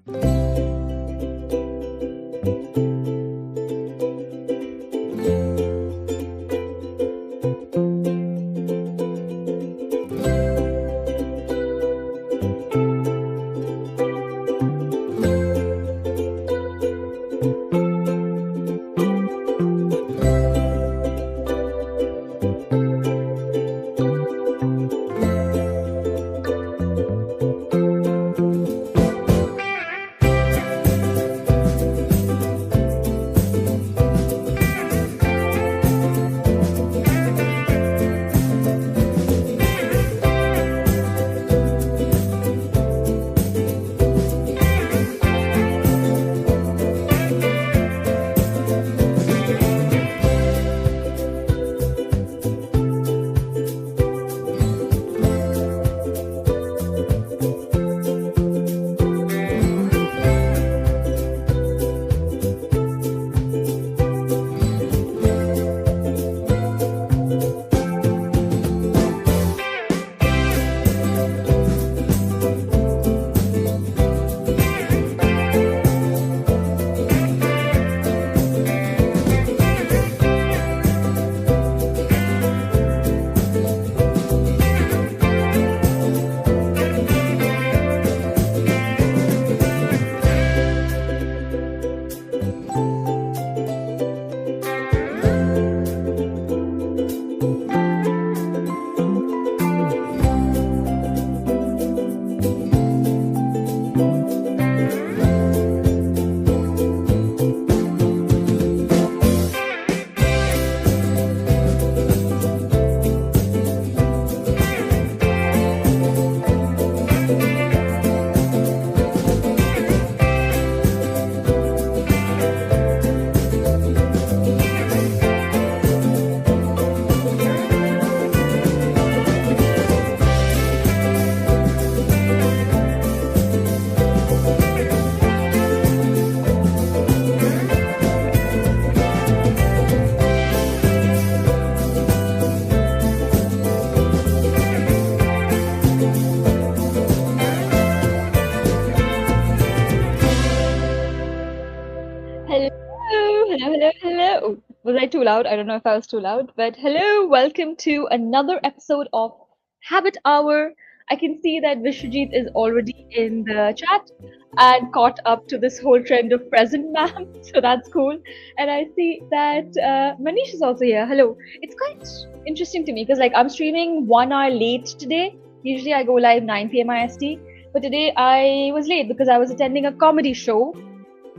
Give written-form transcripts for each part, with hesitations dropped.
Hello. Was I too loud? I don't know if I was too loud, but hello, welcome to another episode of Habit Hour. I can see that Vishwajit is already in the chat and caught up to this whole trend of present ma'am, so that's cool. And I see that Manish is also here. Hello. It's quite interesting to me because I'm streaming 1 hour late today. Usually I go live 9 p.m. IST, but today I was late because I was attending a comedy show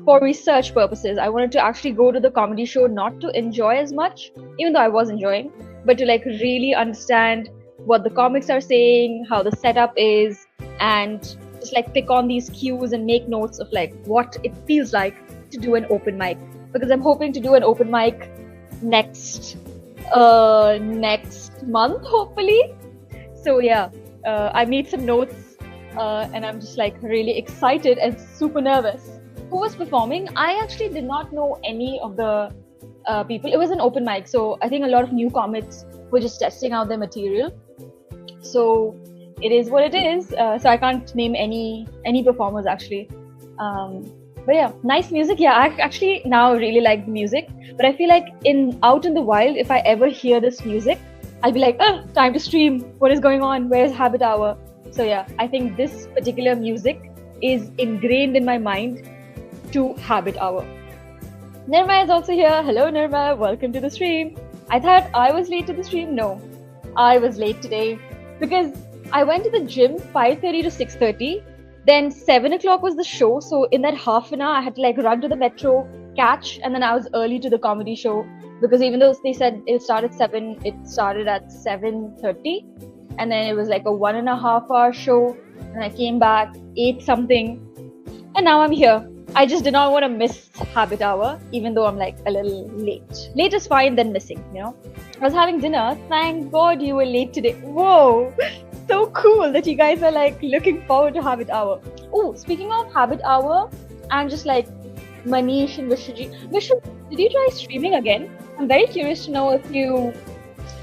for research purposes. I wanted to actually go to the comedy show not to enjoy as much, even though I was enjoying, but to really understand what the comics are saying, how the setup is, and just pick on these cues and make notes of what it feels like to do an open mic. Because I'm hoping to do an open mic next month, hopefully. So yeah, I made some notes and I'm just really excited and super nervous. Who was performing? I actually did not know any of the people. It was an open mic, so I think a lot of new comics were just testing out their material. So it is what it is. So I can't name any performers actually. But yeah, nice music. Yeah, I actually now really like the music. But I feel out in the wild, if I ever hear this music, I'll be time to stream. What is going on? Where's Habit Hour? So yeah, I think this particular music is ingrained in my mind to Habit Hour. Nirma is also here. Hello Nirma, welcome to the stream. I thought I was late to the stream. No, I was late today because I went to the gym 5:30 to 6:30. Then 7 o'clock was the show. So in that half an hour, I had to run to the metro, catch, and then I was early to the comedy show because even though they said it'll start at 7, it started at 7:30. And then it was a 1.5 hour show. And I came back, ate something, and now I'm here. I just did not want to miss Habit Hour, even though I'm a little late. Late is fine than missing, I was having dinner. Thank God you were late today. Whoa, so cool that you guys are looking forward to Habit Hour. Oh, speaking of Habit Hour, I'm just Manish and Vishwajit. Vishwajit, did you try streaming again? I'm very curious to know if you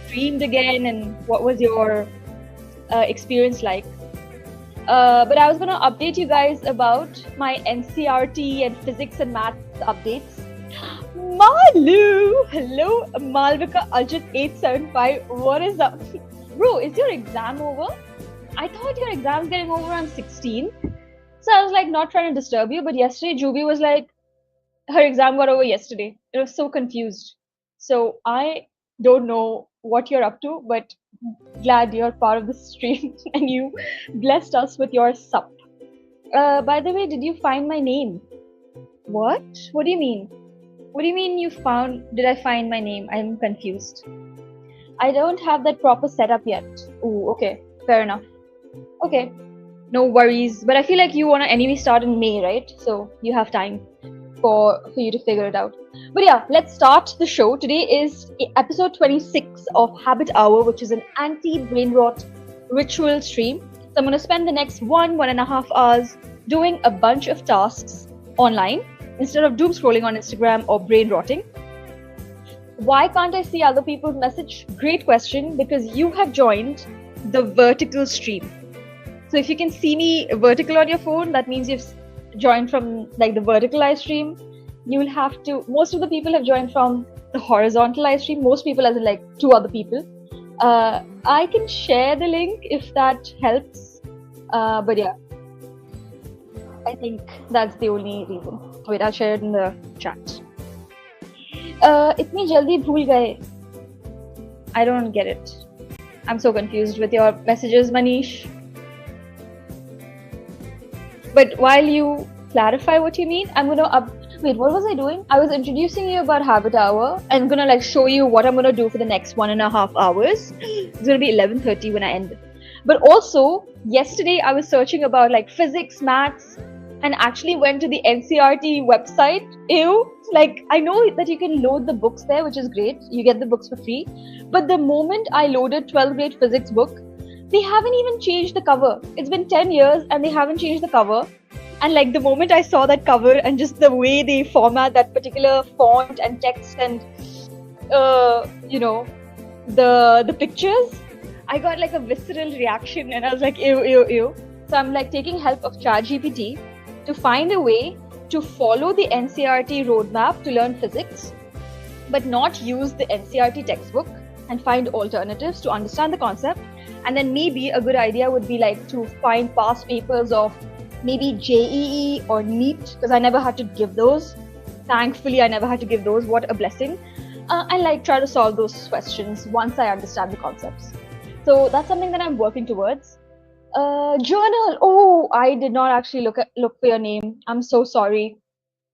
streamed again and what was your experience like. But I was going to update you guys about my NCRT and physics and maths updates. Malu! Hello, Malvika Ajit 875. What is up? Bro, is your exam over? I thought your exam's getting over on 16th. So I was like not trying to disturb you, but yesterday Juby was like, her exam got over yesterday. It was so confused. So I don't know what you're up to, but glad you're part of the stream and you blessed us with your sup. By the way, did you find my name? What? What do you mean? What do you mean did I find my name? I'm confused. I don't have that proper setup yet. Ooh, okay. Fair enough. Okay. No worries. But I feel like you want to anyway start in May, right? So you have time for you to figure it out. But yeah, let's start the show. Today is episode 26 of Habit Hour, which is an anti-brainrot ritual stream. So I'm going to spend the next 1.5 hours doing a bunch of tasks online instead of doom scrolling on Instagram or brain rotting. Why can't I see other people's message? Great question, because you have joined the vertical stream. So if you can see me vertical on your phone, that means you've joined from like the vertical live stream. You will have to, most of the people have joined from the horizontal live stream, most people as in like 2 other people. I can share the link if that helps. But yeah, I think that's the only reason. Wait, I'll share it in the chat. Itni jaldi bhool gaye. I don't get it. I'm so confused with your messages, Manish. But while you clarify what you mean, I'm gonna wait, what was I doing? I was introducing you about Habit Hour and I'm gonna like show you what I'm gonna do for the next 1.5 hours. It's gonna be 11:30 when I end it. But also, yesterday I was searching about like physics, maths, and actually went to the NCRT website. Ew! Like, I know that you can load the books there, which is great. You get the books for free. But the moment I loaded 12th grade physics book, they haven't even changed the cover. It's been 10 years and they haven't changed the cover. And like the moment I saw that cover and just the way they format that particular font and text and, the pictures, I got like a visceral reaction and I was like, ew, ew, ew. So I'm like taking help of ChatGPT to find a way to follow the NCRT roadmap to learn physics, but not use the NCRT textbook and find alternatives to understand the concept. And then maybe a good idea would be like to find past papers of maybe JEE or NEET, because I never had to give those. Thankfully, I never had to give those. What a blessing. And like try to solve those questions once I understand the concepts. So that's something that I'm working towards. Journal. Oh, I did not actually look for your name. I'm so sorry.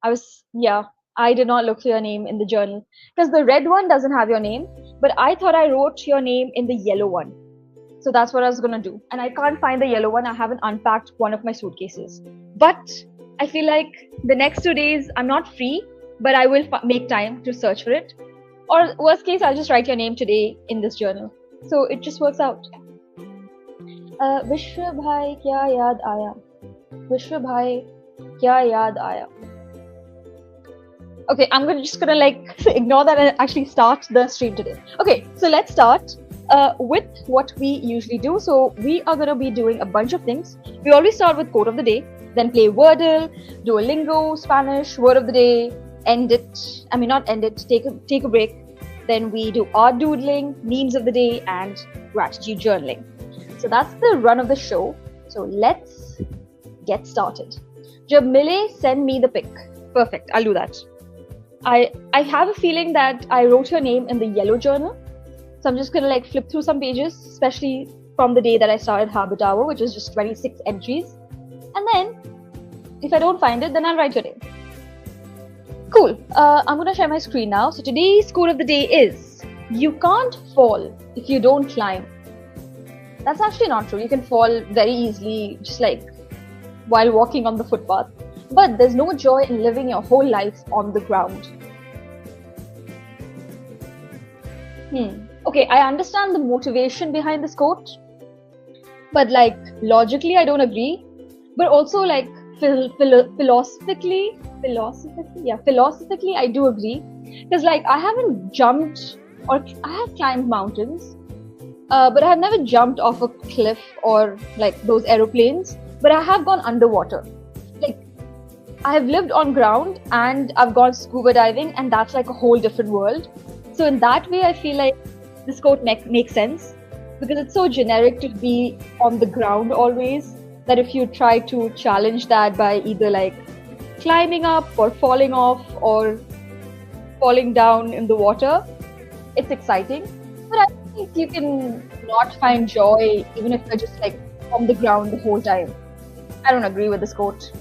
I did not look for your name in the journal because the red one doesn't have your name, but I thought I wrote your name in the yellow one. So that's what I was gonna do. And I can't find the yellow one. I haven't unpacked one of my suitcases. But I feel like the next 2 days I'm not free, but I will make time to search for it. Or worst case, I'll just write your name today in this journal. So it just works out. Vishwa bhai kya yaad aaya? Vishwa bhai kya yaad aaya? Okay, I'm just gonna like ignore that and actually start the stream today. Okay, so let's start with what we usually do. So we are gonna be doing a bunch of things. We always start with quote of the day, then play Wordle, Duolingo, Spanish, word of the day, take a break. Then we do art doodling, memes of the day, and gratitude journaling. So that's the run of the show. So let's get started. Jab mile, send me the pic. Perfect, I'll do that. I have a feeling that I wrote your name in the yellow journal. So I'm just gonna like flip through some pages, especially from the day that I started Habit Hour, which is just 26 entries. And then if I don't find it, then I'll write your name. Cool. I'm gonna share my screen now. So today's quote of the day is, you can't fall if you don't climb. That's actually not true. You can fall very easily, just like while walking on the footpath. But there's no joy in living your whole life on the ground. Okay, I understand the motivation behind this quote, but like logically, I don't agree. But also like philosophically, I do agree. Because like I haven't jumped or I have climbed mountains, But I have never jumped off a cliff or like those aeroplanes, but I have gone underwater. Like, I have lived on ground and I've gone scuba diving, and that's like a whole different world. So in that way, I feel like this quote makes sense, because it's so generic to be on the ground always, that if you try to challenge that by either like climbing up or falling off or falling down in the water, it's exciting. But I think you can not find joy even if you're just like on the ground the whole time. I don't agree with this quote.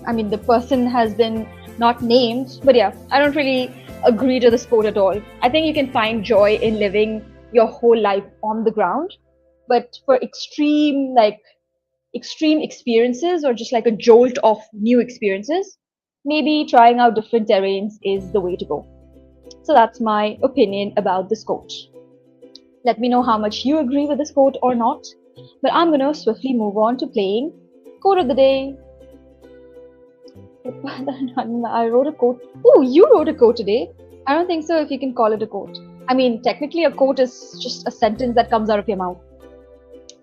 I mean, the person has been not named, but yeah, I don't really agree to this quote at all. I think you can find joy in living your whole life on the ground, but for extreme experiences, or just like a jolt of new experiences, maybe trying out different terrains is the way to go. So that's my opinion about this quote. Let me know how much you agree with this quote or not. But I'm gonna swiftly move on to playing quote of the day. I wrote a quote. Oh, you wrote a quote today. I don't think so if you can call it a quote. I mean, technically a quote is just a sentence that comes out of your mouth.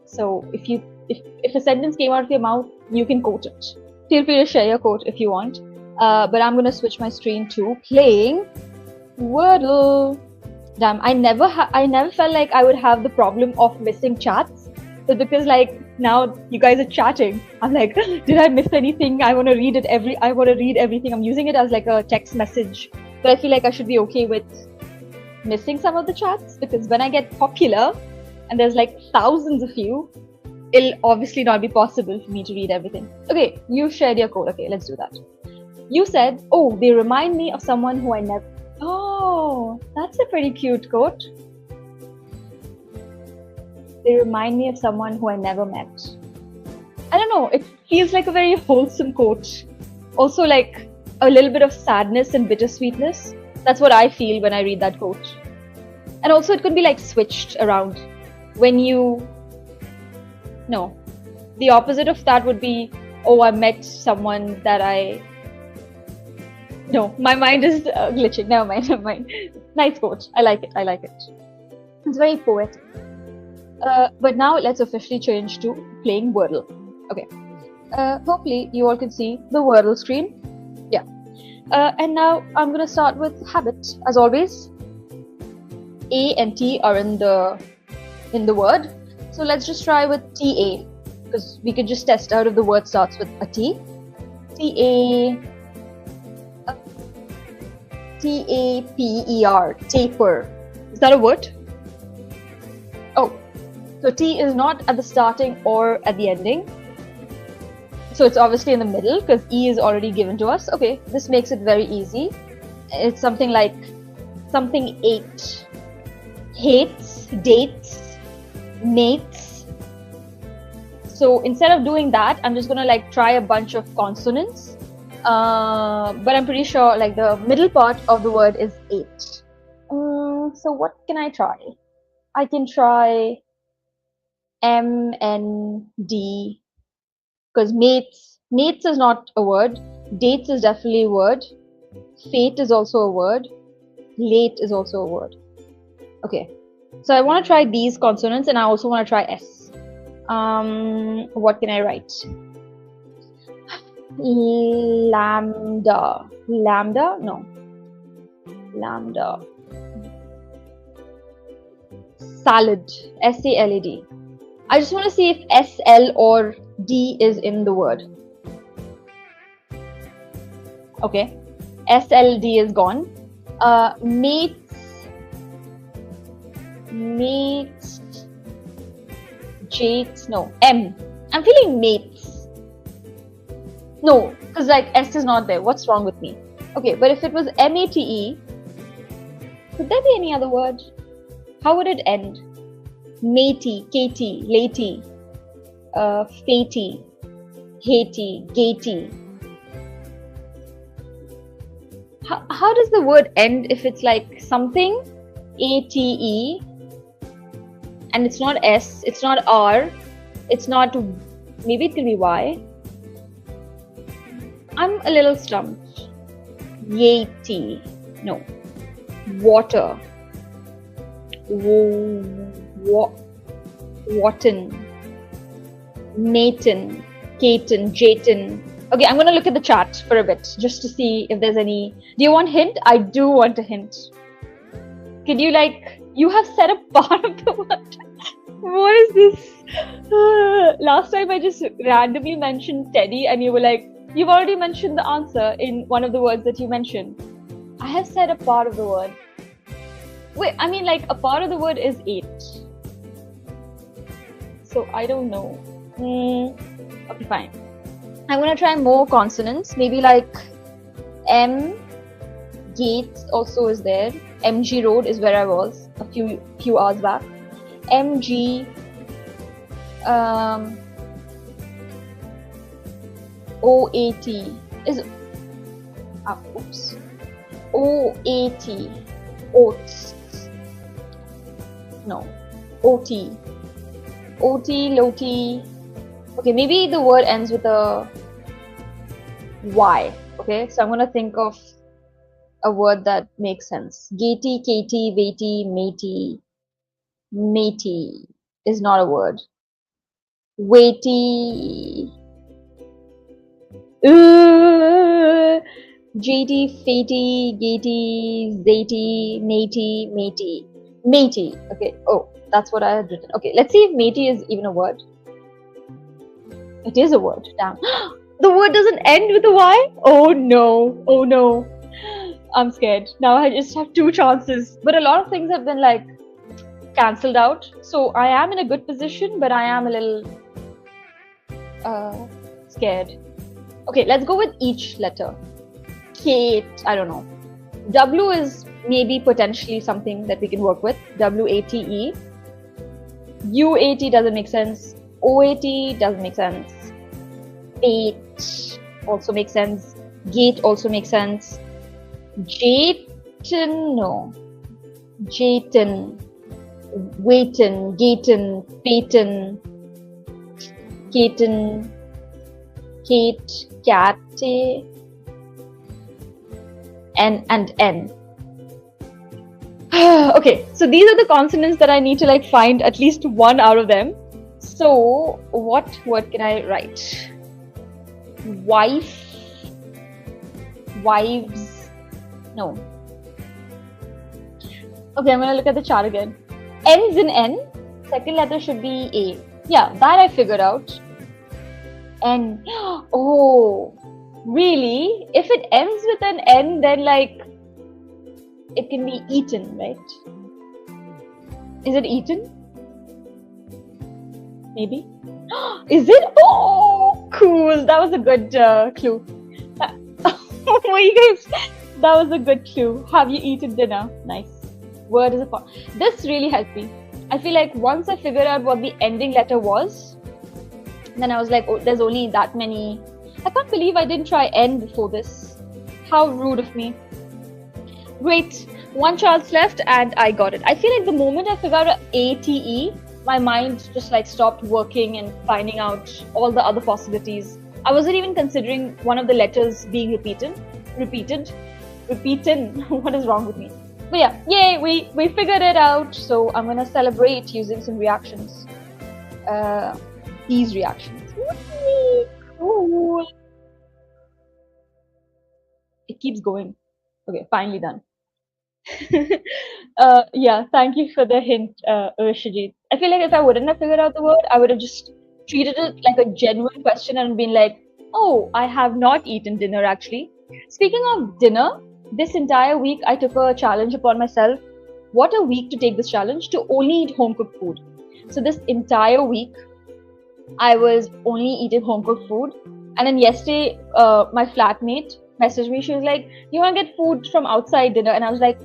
So if a sentence came out of your mouth, you can quote it. Feel free to share your quote if you want. But I'm gonna switch my screen to playing Wordle. Damn, I never felt like I would have the problem of missing chats, but because like now you guys are chatting, I'm like, did I miss anything? I want to read everything. I'm using it as like a text message, but I feel like I should be okay with missing some of the chats, because when I get popular and there's like thousands of you, it'll obviously not be possible for me to read everything. Okay, you shared your code. Okay, let's do that. You said, oh, they remind me of someone who I never... Oh, that's a pretty cute quote. They remind me of someone who I never met. I don't know, it feels like a very wholesome quote. Also like a little bit of sadness and bittersweetness. That's what I feel when I read that quote. And also it could be like switched around. When you... No. The opposite of that would be, oh, I met someone that I... No, my mind is glitching. Never mind. Nice quote. I like it. It's very poetic. But now let's officially change to playing Wordle. Okay. Hopefully you all can see the Wordle screen. Yeah. And now I'm gonna start with habit, as always. A and T are in the word. So let's just try with TA, because we could just test out if the word starts with a T. Taper. Taper. Is that a word? Oh, so T is not at the starting or at the ending. So it's obviously in the middle, because E is already given to us. Okay, this makes it very easy. It's something like something 8. Hates, dates, mates. So instead of doing that, I'm just gonna like try a bunch of consonants. But I'm pretty sure like the middle part of the word is 8. So what can I try? I can try M and D, because mates is not a word. Dates is definitely a word. Fate is also a word. Late is also a word. Okay, so I want to try these consonants, and I also want to try S. What can I write? Lambda. No. Lambda. Salad. SALAD. I just want to see if SL or D is in the word. Okay. SLD is gone. Mates. Jates. No. M. I'm feeling mates. No, because like S is not there. What's wrong with me? Okay, but if it was MATE, could there be any other word? How would it end? Matey, Katie, latey, fatey, hatey, gatey. How does the word end if it's like something ATE and it's not S, it's not R, it's not, maybe it could be Y. I'm a little stumped. Yeti. No. Water. Wharton, Nathan, Caton, Jayton. Okay, I'm gonna look at the chat for a bit just to see if there's any. Do you want hint? I do want a hint. Could you you have said a part of the word. What is this? Last time I just randomly mentioned Teddy and you were like, you've already mentioned the answer in one of the words that you mentioned. I have said a part of the word. Wait, I mean a part of the word is 8. So I don't know. Okay, fine. I'm gonna try more consonants. Maybe M. Gates also is there. MG Road is where I was a few hours back. MG. OAT is. Oops. OAT. Oats. No. OT. OT, Loti. Okay, maybe the word ends with a Y. Okay, so I'm gonna think of a word that makes sense. Gatey, Katie, Waity, matey. Matey is not a word. Weighty. JT, Fatey, Gatey, Zatey, Natey, Matey. Matey. Okay. Oh, that's what I had written. Okay, let's see if matey is even a word. It is a word. Damn. The word doesn't end with a Y? Oh no. Oh no. I'm scared. Now I just have 2 chances. But a lot of things have been cancelled out. So I am in a good position, but I am a little scared. Okay, let's go with each letter. Kate, I don't know. W is maybe potentially something that we can work with. WATE. UAT doesn't make sense. OAT doesn't make sense. Pate also makes sense. Gate also makes sense. Jayton, no. Jayton. Waiton, Gayton, Payton, Caton, Kate, Cat, and N. Okay, so these are the consonants that I need to find at least one out of them. So what word can I write? Wife, wives, no. Okay, I'm gonna look at the chart again. Ends in N, second letter should be A. Yeah, that I figured out. N. Oh, really? If it ends with an N, then it can be eaten, right? Is it eaten? Maybe. Is it? Oh, cool. That was a good clue. Oh, you guys, that was a good clue. Have you eaten dinner? Nice. Word is a part. This really helped me. I feel once I figured out what the ending letter was, then I was oh, there's only that many. I can't believe I didn't try N before this. How rude of me. Great. 1 chance left and I got it. I feel the moment I figured out ATE, my mind just stopped working and finding out all the other possibilities. I wasn't even considering one of the letters being repeated. What is wrong with me? But yeah, yay, we figured it out. So I'm gonna celebrate using some reactions. These reactions. Cool. It keeps going. Okay, finally done. Yeah, thank you for the hint, Urshajit. I feel if I wouldn't have figured out the word, I would have just treated it like a genuine question and been oh, I have not eaten dinner actually. Speaking of dinner, this entire week I took a challenge upon myself. What a week to take this challenge, to only eat home cooked food. So this entire week, I was only eating home cooked food. And then yesterday, my flatmate messaged me. She was like, you want to get food from outside dinner? And I was like,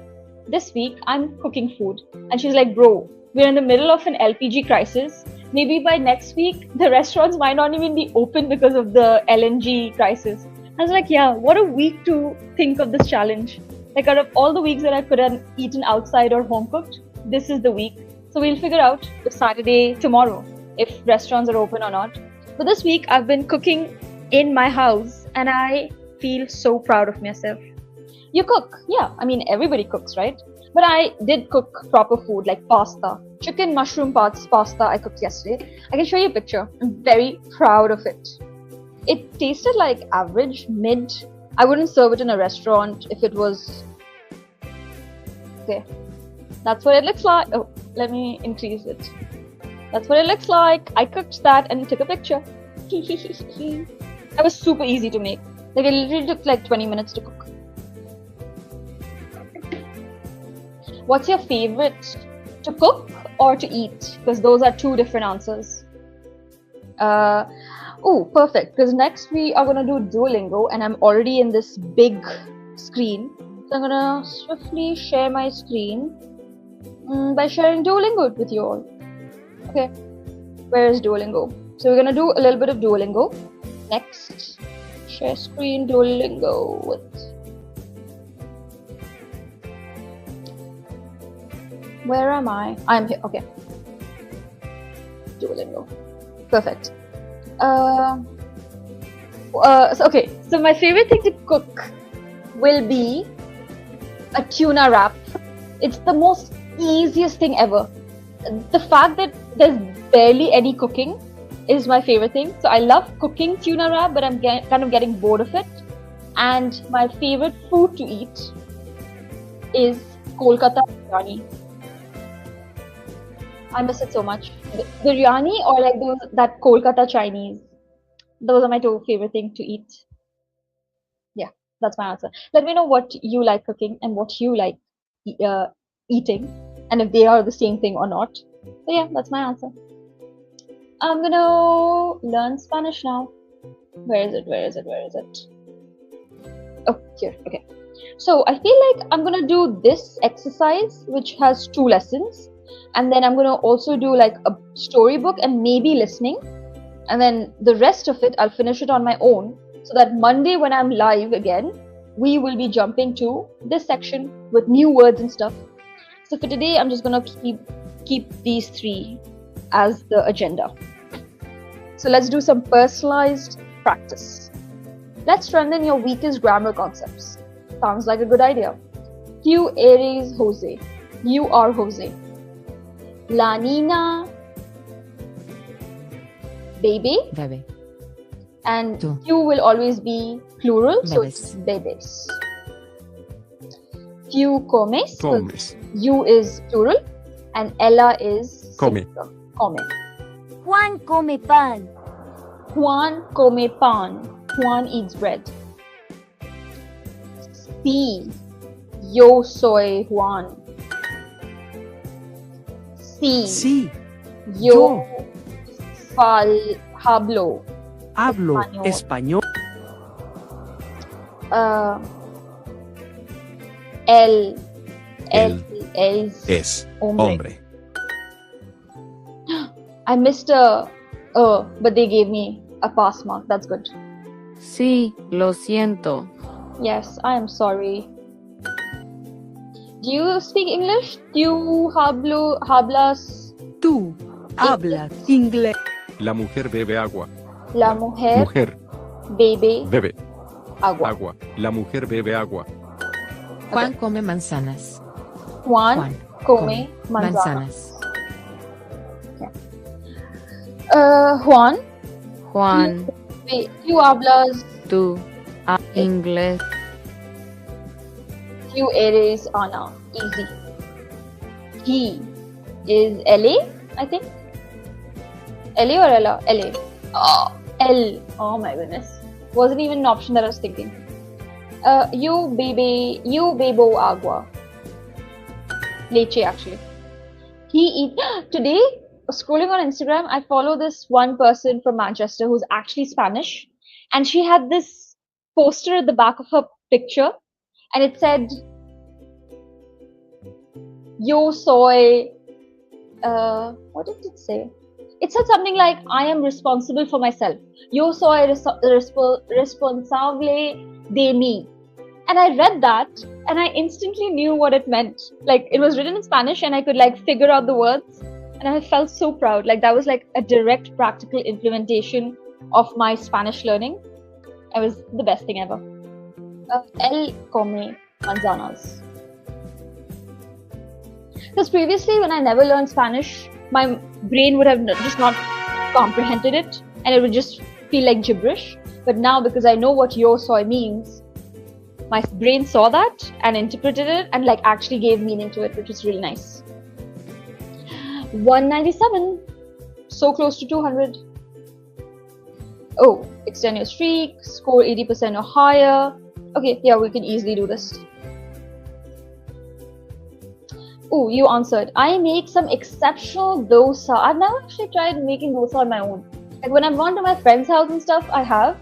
this week I'm cooking food. And she's like, bro, we're in the middle of an LPG crisis. Maybe by next week, the restaurants might not even be open because of the LNG crisis. I was like, yeah, what a week to think of this challenge. Out of all the weeks that I could have eaten outside or home cooked, this is the week. So we'll figure out the Saturday tomorrow if restaurants are open or not. But this week I've been cooking in my house and I feel so proud of myself. You cook? Yeah, I mean everybody cooks, right? But I did cook proper food like pasta. chicken mushroom pasta I cooked yesterday. I can show you a picture. I'm very proud of it. It tasted like average, mid. I wouldn't serve it in a restaurant if it was... Okay. That's what it looks like. Oh, let me increase it. That's what it looks like. I cooked that and took a picture. That was super easy to make. Like, it literally took like 20 minutes to cook. What's your favorite to cook or to eat? Because those are two different answers. Oh, perfect. Because next we are going to do Duolingo and I'm already in this big screen. So I'm going to swiftly share my screen by sharing Duolingo with you all. Okay, where is Duolingo? So we're going to do a little bit of Duolingo. Next, share screen Duolingo with... Where am I? I'm here. Okay. Duolingo. Perfect. So my favorite thing to cook will be a tuna wrap. It's the most easiest thing ever. The fact that there's barely any cooking is my favorite thing. So I love cooking tuna wrap, but I'm kind of getting bored of it. And my favorite food to eat is Kolkata biryani. I miss it so much. Biryani or like that Kolkata Chinese. Those are my two favorite things to eat. Yeah, that's my answer. Let me know what you like cooking and what you like eating, and if they are the same thing or not. So yeah, that's my answer. I'm gonna learn Spanish now. Where is it? Where is it? Where is it? Oh, here. Okay. So I feel like I'm gonna do this exercise, which has 2 lessons. And then I'm going to also do like a storybook and maybe listening. And then the rest of it, I'll finish it on my own. So that Monday when I'm live again, we will be jumping to this section with new words and stuff. So for today, I'm just going to keep these 3 as the agenda. So let's do some personalized practice. Let's strengthen your weakest grammar concepts. Sounds like a good idea. Tu eres Jose. You are Jose. La niña, baby. Bebe. And Tú. you will always be plural, so Bebes. it's bebes. You comes. Comes. You is plural, and Ella is Come. singular. Come. Juan come pan. Juan come pan. Juan eats bread. Sí. Yo soy Juan. Sí. Sí, Yo hablo hablo español. español. Él Él es hombre. hombre. I missed but they gave me a pass mark. That's good. Sí, lo siento. Yes, I am sorry. Do you speak English? Do you hablas? Tú hablas inglés. La mujer bebe agua. La mujer bebe bebe agua. agua. La mujer bebe agua. Juan come manzanas. Juan come manzanas. Juan, Juan, you hablas, tú inglés. you eres Ana. Easy. He is LA, I think. LA or Ella? LA. Oh, L. Oh my goodness. Wasn't even an option that I was thinking. You bebo agua. Leche, actually. He eat. Today, scrolling on Instagram, I follow this one person from Manchester who's actually Spanish. And she had this poster at the back of her picture. And it said, Yo soy. What did it say? It said something like, I am responsible for myself. Yo soy responsable de mí. And I read that and I instantly knew what it meant. Like, it was written in Spanish and I could like figure out the words. And I felt so proud. Like, that was like a direct practical implementation of my Spanish learning. It was the best thing ever. Él come manzanas. Because previously, when I never learned Spanish, my brain would have just not comprehended it, and it would just feel like gibberish. But now, because I know what yo soy means, my brain saw that and interpreted it and like actually gave meaning to it, which is really nice. 197, so close to 200. Oh, extend your streak, score 80% or higher. Okay, yeah, we can easily do this. Oh, you answered. I make some exceptional dosa. I've never actually tried making dosa on my own. Like when I've gone to my friend's house and stuff, I have.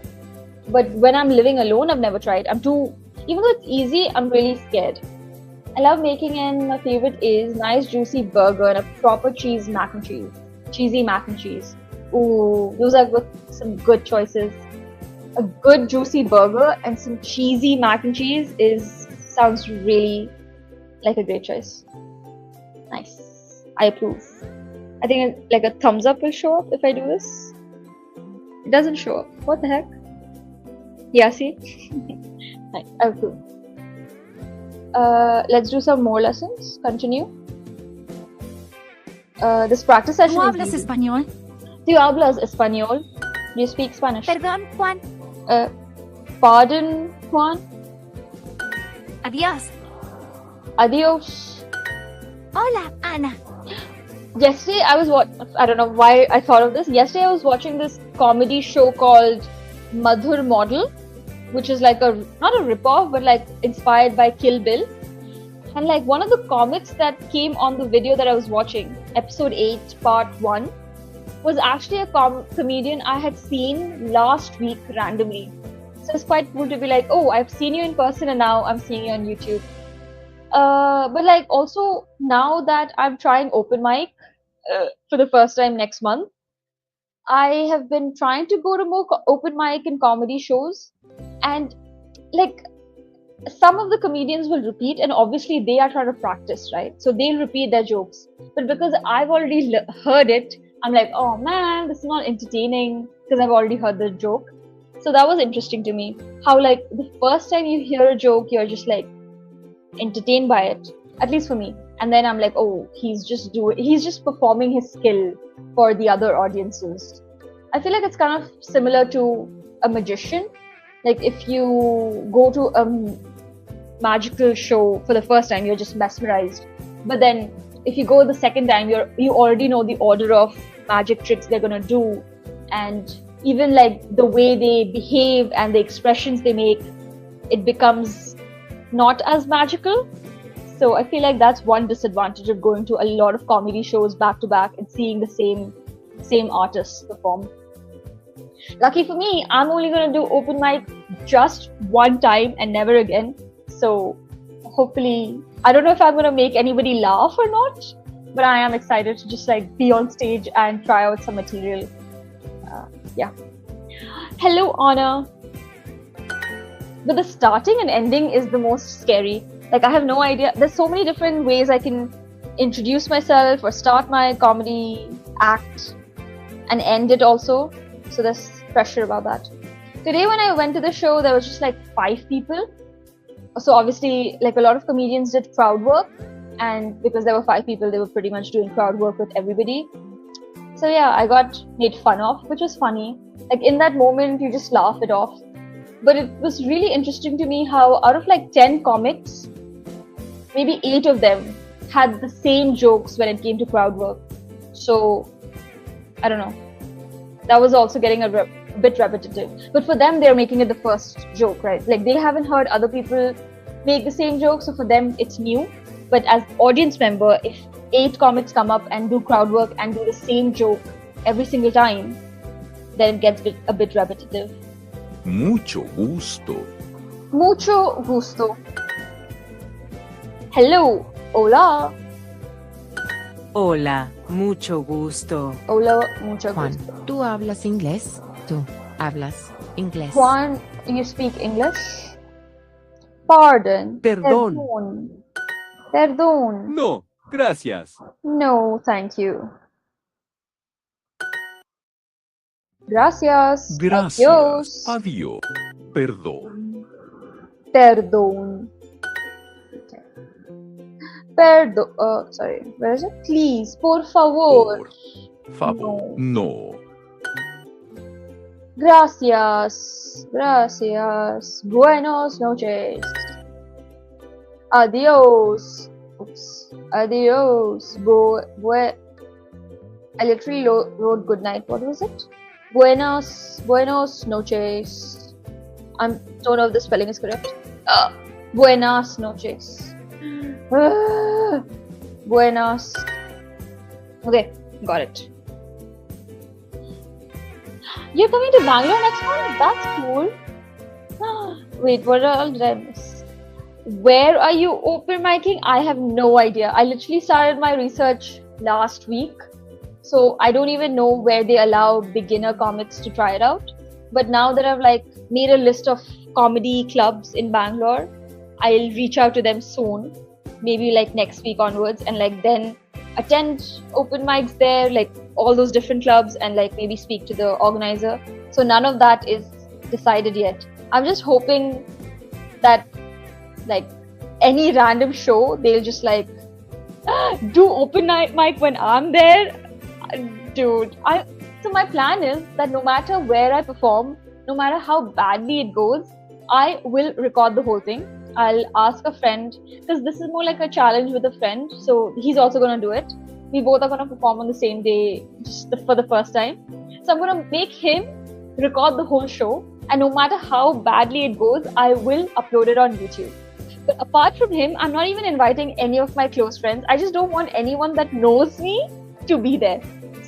But when I'm living alone, I've never tried. Even though it's easy, I'm really scared. I love making, and my favorite is nice juicy burger and a proper cheesy mac and cheese. Ooh, those are some good choices. A good juicy burger and some cheesy mac and cheese sounds really like a great choice. Nice. I approve. I think like a thumbs up will show up if I do this. It doesn't show up. What the heck? Yeah, see? Nice. I approve. Let's do some more lessons. Continue. This practice session ¿Tú is hablas easy. español? ¿Tú hablas español? Do you speak Spanish? Perdón, Juan. Pardon, Juan? Adiós. Adios. Hola, Ana. Yesterday, I don't know why I thought of this. Yesterday, I was watching this comedy show called Madhur Model, which is like not a ripoff, but like inspired by Kill Bill. And like one of the comics that came on the video that I was watching, episode 8, part 1, was actually a comedian I had seen last week randomly. So it's quite cool to be like, oh, I've seen you in person and now I'm seeing you on YouTube. But like also now that I'm trying open mic for the first time next month, I have been trying to go to more open mic and comedy shows, and like some of the comedians will repeat, and obviously they are trying to practice, right? So they'll repeat their jokes. But because I've already heard it, I'm like, oh man, this is not entertaining because I've already heard the joke. So that was interesting to me. How like the first time you hear a joke, you're just like entertained by it, at least for me. And then I'm like, oh, he's just performing his skill for the other audiences. I feel like it's kind of similar to a magician. Like if you go to a magical show for the first time, you're just mesmerized. But then if you go the second time, you already know the order of magic tricks they're gonna do, and even like the way they behave and the expressions they make, it becomes not as magical. So I feel like that's one disadvantage of going to a lot of comedy shows back to back and seeing the same artists perform. Lucky for me, I'm only gonna do open mic just one time and never again. So hopefully, I don't know if I'm gonna make anybody laugh or not, but I am excited to just like be on stage and try out some material. Yeah. Hello, Anna. But the starting and ending is the most scary. Like I have no idea. There's so many different ways I can introduce myself or start my comedy act and end it also. So there's pressure about that. Today when I went to the show, there was just like 5 people. So obviously like a lot of comedians did crowd work, and because there were 5 people, they were pretty much doing crowd work with everybody. So yeah, I got made fun of, which was funny. Like in that moment, you just laugh it off. But it was really interesting to me how out of like 10 comics, maybe 8 of them had the same jokes when it came to crowd work. So I don't know. That was also getting a bit repetitive. But for them, they're making it the first joke, right? Like they haven't heard other people make the same joke, so for them it's new. But as audience member, if 8 comics come up and do crowd work and do the same joke every single time, then it gets a bit repetitive. Mucho gusto. Mucho gusto. Hello. Hola. Hola, mucho gusto. Hola. Mucho Juan, gusto. ¿tú hablas inglés? ¿Tú hablas inglés? Juan, you speak English? Pardon. Perdón. Perdón. No, gracias. No, thank you. Gracias. Gracias. Adiós. Adiós. Perdón. Perdón. Sorry, where is it? Please, por favor. Por favor. No. Gracias. Gracias. Buenos noches. Adios. Oops. Adios. I literally wrote good night. What was it? Buenos noches. I don't know if the spelling is correct. Buenas noches. Buenas. Okay, got it. You're coming to Bangalore next month? That's cool. Wait, what all did I miss? Where are you open micing? I have no idea. I literally started my research last week. So I don't even know where they allow beginner comics to try it out. But now that I've made a list of comedy clubs in Bangalore, I'll reach out to them soon. Maybe next week onwards, and then attend open mics there, all those different clubs, and maybe speak to the organizer. So none of that is decided yet. I'm just hoping that any random show, they'll just do open mic when I'm there. Dude, so my plan is that no matter where I perform, no matter how badly it goes, I will record the whole thing. I'll ask a friend, because this is more like a challenge with a friend, so he's also going to do it. We both are going to perform on the same day just for the first time. So I'm going to make him record the whole show, and no matter how badly it goes, I will upload it on YouTube. But apart from him, I'm not even inviting any of my close friends. I just don't want anyone that knows me to be there.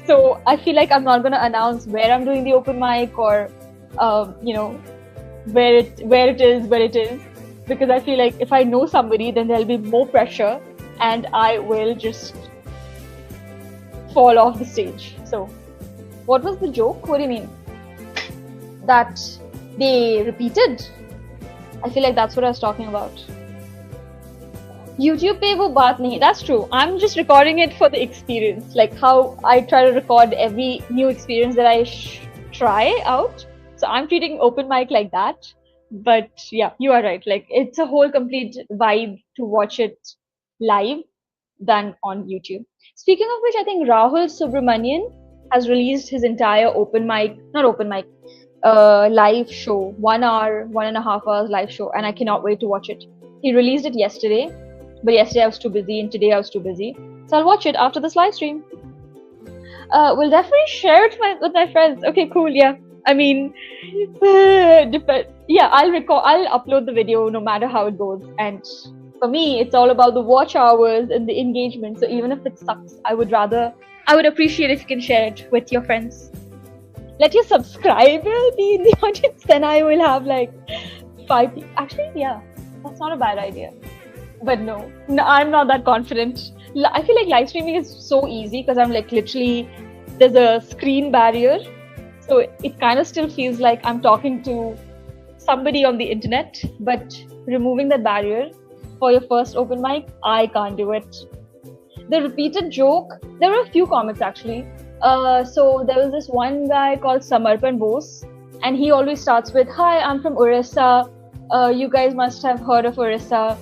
So I feel like I'm not going to announce where I'm doing the open mic or, where it is. Because I feel like if I know somebody, then there'll be more pressure and I will just fall off the stage. So, what was the joke? What do you mean? That they repeated? I feel like that's what I was talking about. YouTube pe wo baat nahi. That's true. I'm just recording it for the experience. How I try to record every new experience that I try out. So I'm treating open mic like that. But yeah, you are right. It's a whole complete vibe to watch it live than on YouTube. Speaking of which, I think Rahul Subramanian has released his entire live show, 1 hour, 1.5 hours live show, and I cannot wait to watch it. He released it yesterday, but yesterday I was too busy and today I was too busy. So I'll watch it after this live stream. We'll definitely share it with my friends. Okay, cool, yeah. I mean, yeah, I'll upload the video no matter how it goes. And for me, it's all about the watch hours and the engagement. So even if it sucks, I would appreciate if you can share it with your friends. Let your subscriber be in the audience, then I will have 5 people. Actually, yeah, that's not a bad idea. But no, I'm not that confident. I feel like live streaming is so easy because I'm literally, there's a screen barrier. So it kind of still feels like I'm talking to somebody on the internet, but removing that barrier for your first open mic, I can't do it. The repeated joke, there were a few comics actually. So there was this one guy called Samarpan Bose, and he always starts with, "Hi, I'm from Orissa. You guys must have heard of Orissa."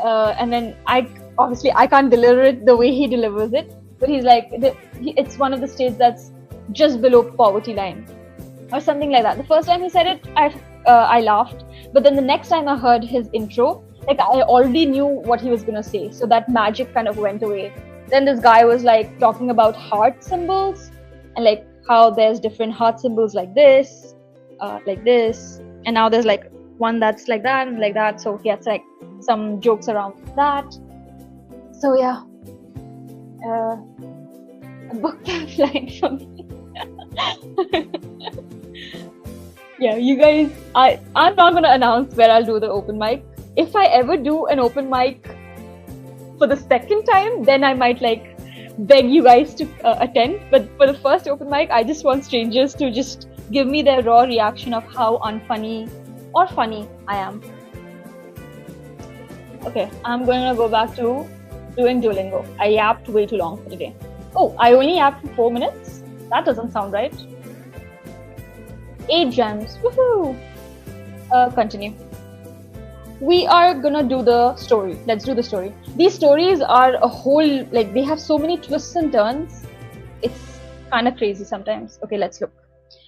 And then I can't deliver it the way he delivers it, but he's it's one of the states that's just below poverty line or something like that. The first time he said it, I laughed, but then the next time I heard his intro, I already knew what he was gonna say, so that magic kind of went away. Then this guy was talking about heart symbols and how there's different heart symbols like this, and now there's one that's like that and like that. So he had some jokes around that. So yeah, a book that line for me. Yeah, you guys, I'm not gonna announce where I'll do the open mic. If I ever do an open mic for the second time, then I might beg you guys to attend. But for the first open mic, I just want strangers to just give me their raw reaction of how unfunny or funny I am. Okay, I'm going to go back to doing Duolingo. I yapped way too long for today. Oh, I only yapped for 4 minutes? That doesn't sound right. 8 gems. Woohoo! Continue. we are gonna do the story. Let's do the story. These stories are a whole, like, they have so many twists and turns. It's kind of crazy sometimes. Okay, let's look.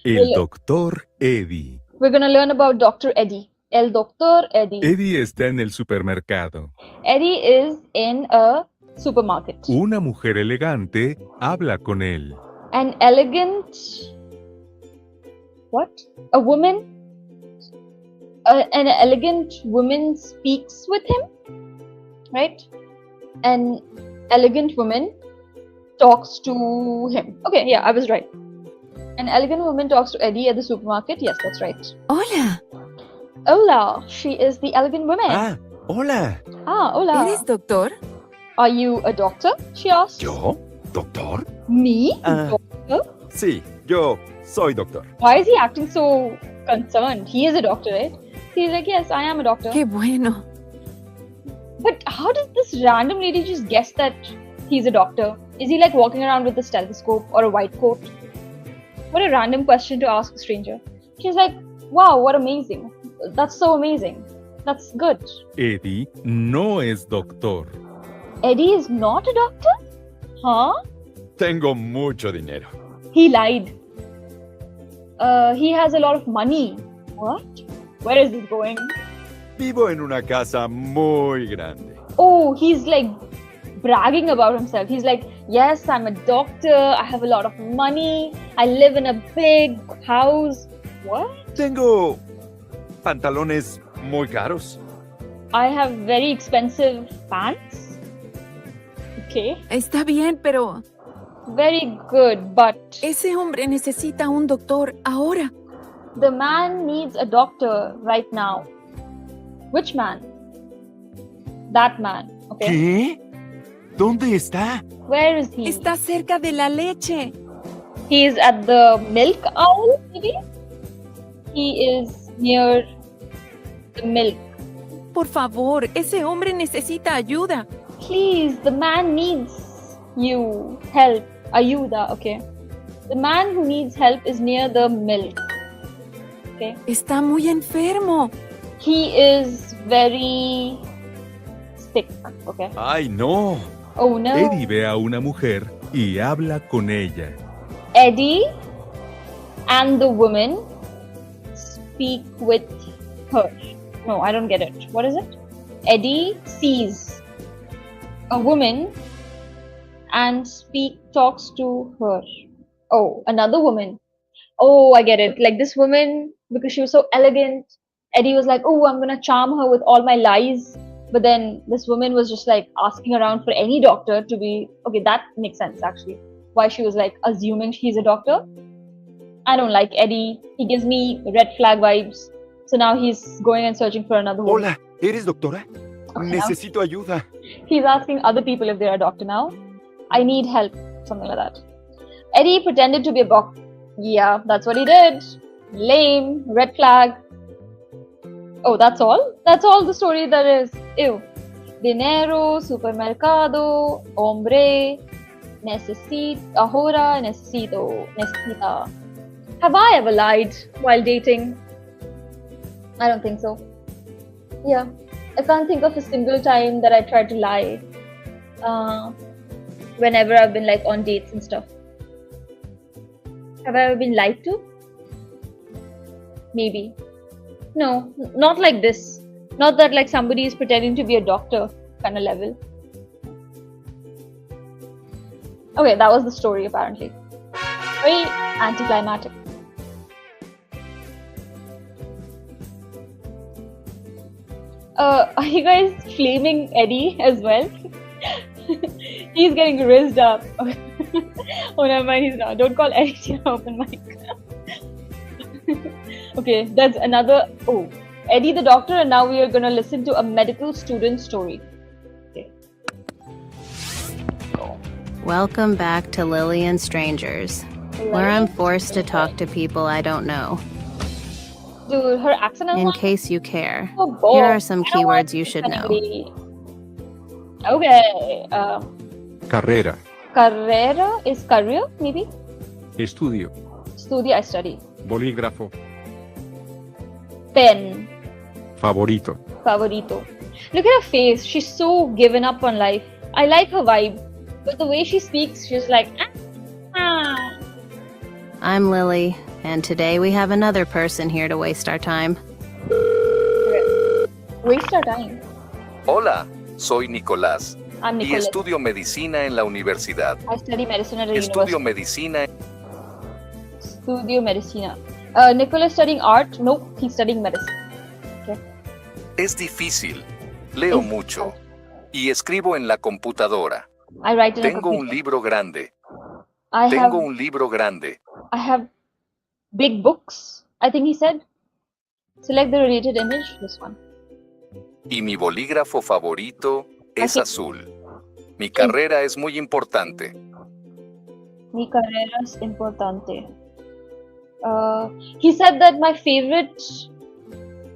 El doctor Eddie. We're gonna learn about Dr. Eddie. El Doctor Eddie. Eddie está en el supermercado. Eddie is in a supermarket. Una mujer elegante habla con él. An elegant... What? A woman? An elegant woman speaks with him, right? An elegant woman talks to him. Okay, yeah, I was right. An elegant woman talks to Eddie at the supermarket. Yes, that's right. Hola. Hola, she is the elegant woman. Ah, hola. Ah, hola. ¿Eres doctor? Are you a doctor? She asked. ¿Yo? ¿Doctor? Me? Ah. Doctor? Sí, yo soy doctor. Why is he acting so concerned? He is a doctor, right? He's like, yes, I am a doctor. Qué bueno. But how does this random lady just guess that he's a doctor? Is he like walking around with a stethoscope or a white coat? What a random question to ask a stranger. She's like, wow, what amazing. That's so amazing. That's good. Eddie no es doctor. Eddie is not a doctor? Huh? Tengo mucho dinero. He lied. He has a lot of money. What? Where is this going? Vivo en una casa muy grande. Oh, he's like bragging about himself. He's like, yes, I'm a doctor. I have a lot of money. I live in a big house. What? Tengo pantalones muy caros. I have very expensive pants. Okay. Está bien, pero Very good, but ese hombre necesita un doctor ahora. the man needs a doctor right now. Which man? That man. Okay. ¿Qué? ¿Dónde está? Where is he? Está cerca de la leche. He is at the milk aisle, maybe? He is near the milk. Por favor, ese hombre necesita ayuda. Please, the man needs you help. Ayuda, okay. The man who needs help is near the milk. Okay. Está muy enfermo. He is very sick. Okay. Ay, no. Oh no. Eddie ve a una mujer y habla con ella. Eddie and the woman speak with her. No, I don't get it. What is it? Eddie sees a woman and talks to her. Oh, another woman. Oh, I get it. Like this woman, because she was so elegant, Eddie was like, oh, I'm gonna charm her with all my lies. But then this woman was just like asking around for any doctor to be, okay, that makes sense actually. Why she was like assuming he's a doctor. I don't like Eddie. He gives me red flag vibes. So now he's going and searching for another woman. Hola, ¿eres doctora? Okay, Necesito ayuda. He's asking other people if they're a doctor now. I need help. Something like that. Eddie pretended to be a doctor. Yeah, that's what he did. Lame. Red flag. Oh, that's all? That's all the story there is. Ew. Dinero, supermercado, hombre, ahora necesito, necesita. Have I ever lied while dating? I don't think so. Yeah. I can't think of a single time that I tried to lie. Whenever I've been like on dates and stuff. Have I ever been lied to? Maybe. No, not like this. Not that like somebody is pretending to be a doctor kind of level. Okay, that was the story apparently. Very anticlimactic. Are you guys flaming Eddie as well? He's getting rizzed up. Oh, never mind, he's not. Don't call Eddie to open mic. Okay, that's another. Oh, Eddie the doctor, and now we are gonna listen to a medical student story. Okay. Welcome back to Lily and Strangers, where I'm forced to talk to people I don't know. Dude, her accent is In not case you care, so bold. here are some I don't want keywords you should know. anybody. Okay. Carrera. Carrera is career, maybe? Estudio. Study, I study. Bolígrafo. Pen. Favorito. Favorito. Look at her face. She's so given up on life. I like her vibe. But the way she speaks, she's like, ah. I'm Lily, and today we have another person here to waste our time. Waste our time. Hola, soy Nicolás I'm y Nicholas. estudio medicina en la universidad. I study medicine at a Estudio university. medicina. Studio Medicina. Nicholas studying art? Nope, he's studying medicine. Es difícil. Leo Es- mucho y escribo en la computadora. I write in a Tengo un computer. libro grande. I Tengo un libro grande. have big books, I think he said. Select the related image, this one. Y mi bolígrafo favorito es Aquí. azul. Mi carrera es muy importante. Mi carrera es importante. He said that my favorite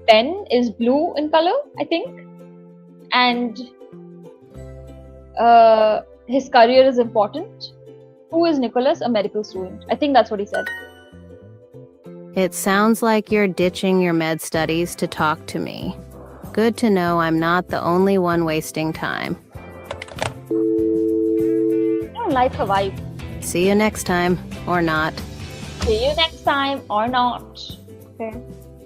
pen is blue in color, I think. And his career is important. Who is Nicholas? A medical student. I think that's what he said. It sounds like you're ditching your med studies to talk to me. Good to know I'm not the only one wasting time. I don't like her vibe. See you next time, or not. See you next time or not. Okay.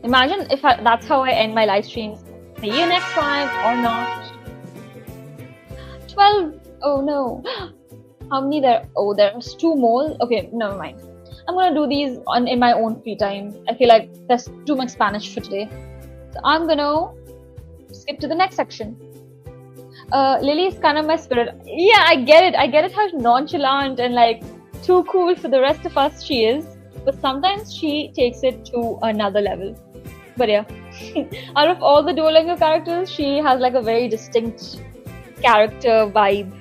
Imagine if that's how I end my live streams. See you next time or not. 12. Oh no. How many there? Oh, there's 2 more. Okay, never mind. I'm gonna do these in my own free time. I feel like there's too much Spanish for today. So I'm gonna skip to the next section. Lily is kind of my spirit. Yeah, I get it. I get it how nonchalant and like too cool for the rest of us she is. But sometimes she takes it to another level. But yeah, out of all the Duolingo characters, she has like a very distinct character vibe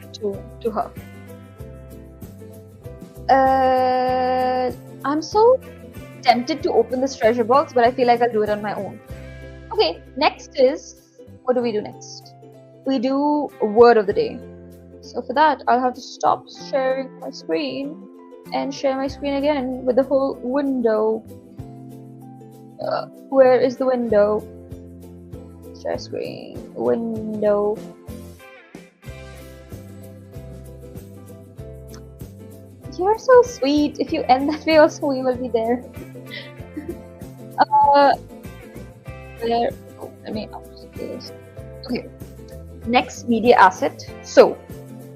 to her. I'm so tempted to open this treasure box, but I feel like I'll do it on my own. Okay, next is, what do we do next? We do a word of the day. So for that, I'll have to stop sharing my screen and share my screen again with the whole window. Where is the window? Share screen, window. You're so sweet. If you end that way also, we will be there. Where? Oh, let me update this. Okay. Next media asset. So,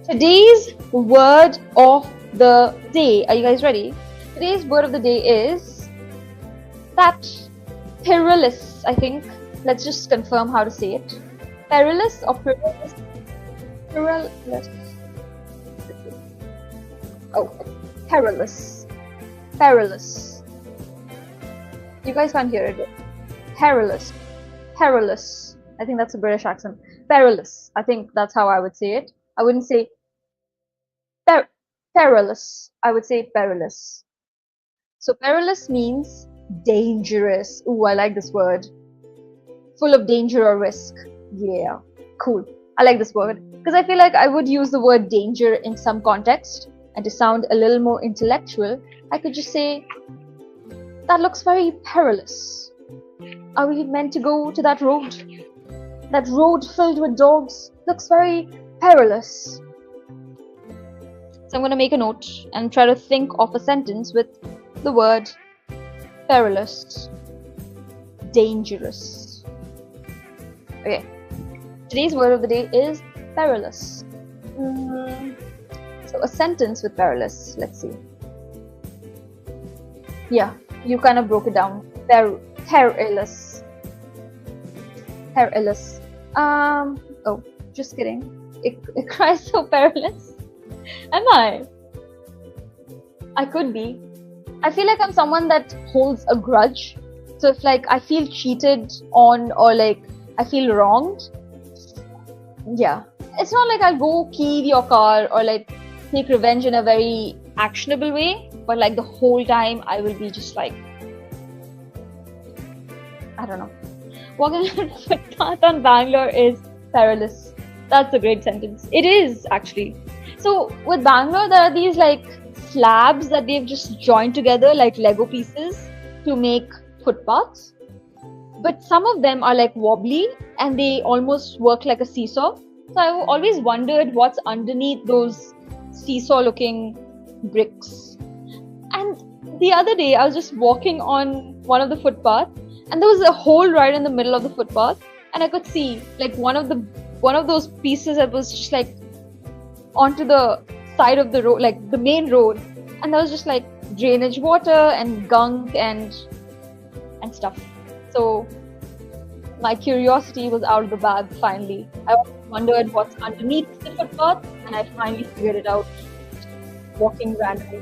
today's word of the day. Are you guys ready? Today's word of the day is that perilous, I think. Let's just confirm how to say it. Perilous or perilous? Perilous. Oh, perilous. Perilous. You guys can't hear it. Perilous. Perilous. I think that's a British accent. Perilous. I think that's how I would say it. I wouldn't say perilous. I would say perilous. So perilous means dangerous. Ooh, I like this word. Full of danger or risk. Yeah, cool. I like this word because I feel like I would use the word danger in some context, and to sound a little more intellectual, I could just say, that looks very perilous. Are we meant to go to that road? That road filled with dogs looks very perilous. So I'm going to make a note and try to think of a sentence with the word perilous. Dangerous. Okay. Today's word of the day is perilous. So a sentence with perilous. Let's see. Yeah, you kind of broke it down. Perilous. Perilous. Oh, just kidding. It cries so perilous. Am I? I could be. I feel like I'm someone that holds a grudge. So if like I feel cheated on or like I feel wronged, yeah. It's not like I'll go key your car or like take revenge in a very actionable way, but like the whole time I will be just like, I don't know. Walking on a footpath on Bangalore is perilous. That's a great sentence. It is actually. So with Bangalore, there are these like slabs that they've just joined together like Lego pieces to make footpaths. but some of them are like wobbly and they almost work like a seesaw. So I've always wondered what's underneath those seesaw looking bricks. And the other day I was just walking on one of the footpaths and there was a hole right in the middle of the footpath, and I could see like one of those pieces that was just like onto the side of the road, like the main road, and there was just like drainage water and gunk and stuff. So my curiosity was out of the bag finally. I wondered what's underneath the footpath, and I finally figured it out walking randomly.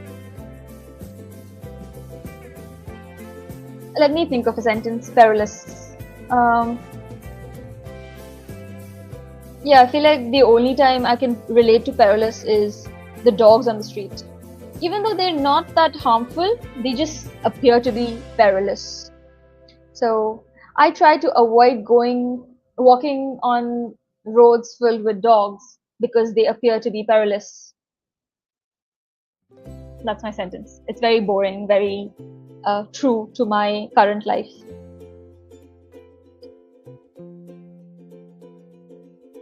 Let me think of a sentence. Perilous. Yeah, I feel like the only time I can relate to perilous is the dogs on the street. Even though they're not that harmful, they just appear to be perilous. So I try to avoid walking on roads filled with dogs because they appear to be perilous. That's my sentence. It's very boring, very true to my current life.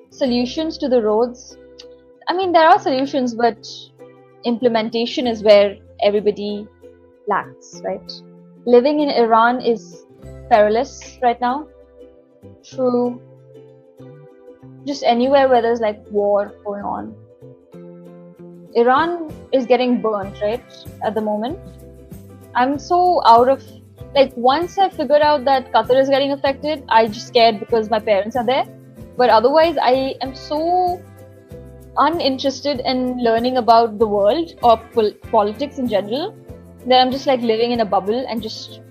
Solutions to the roads. I mean, there are solutions, but implementation is where everybody lacks, right? Living in Iran is perilous right now. True. Just anywhere where there's like war going on. Iran is getting burnt, right, at the moment. I'm so out of, like, once I figured out that Qatar is getting affected, I'm just scared because my parents are there. But otherwise, I am so uninterested in learning about the world or politics in general that I'm just like living in a bubble and just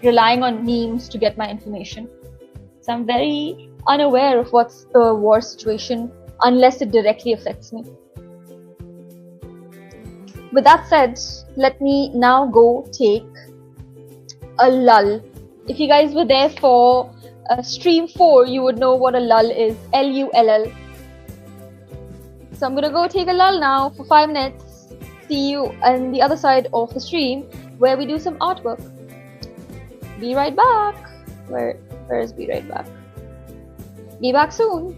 relying on memes to get my information. So I'm very unaware of what's the war situation unless it directly affects me. With that said, let me now go take a lull. If you guys were there for stream 4, you would know what a lull is. Lull. So I'm gonna go take a lull now for 5 minutes. See you on the other side of the stream where we do some artwork. Be right back. Where is be right back? Be back soon.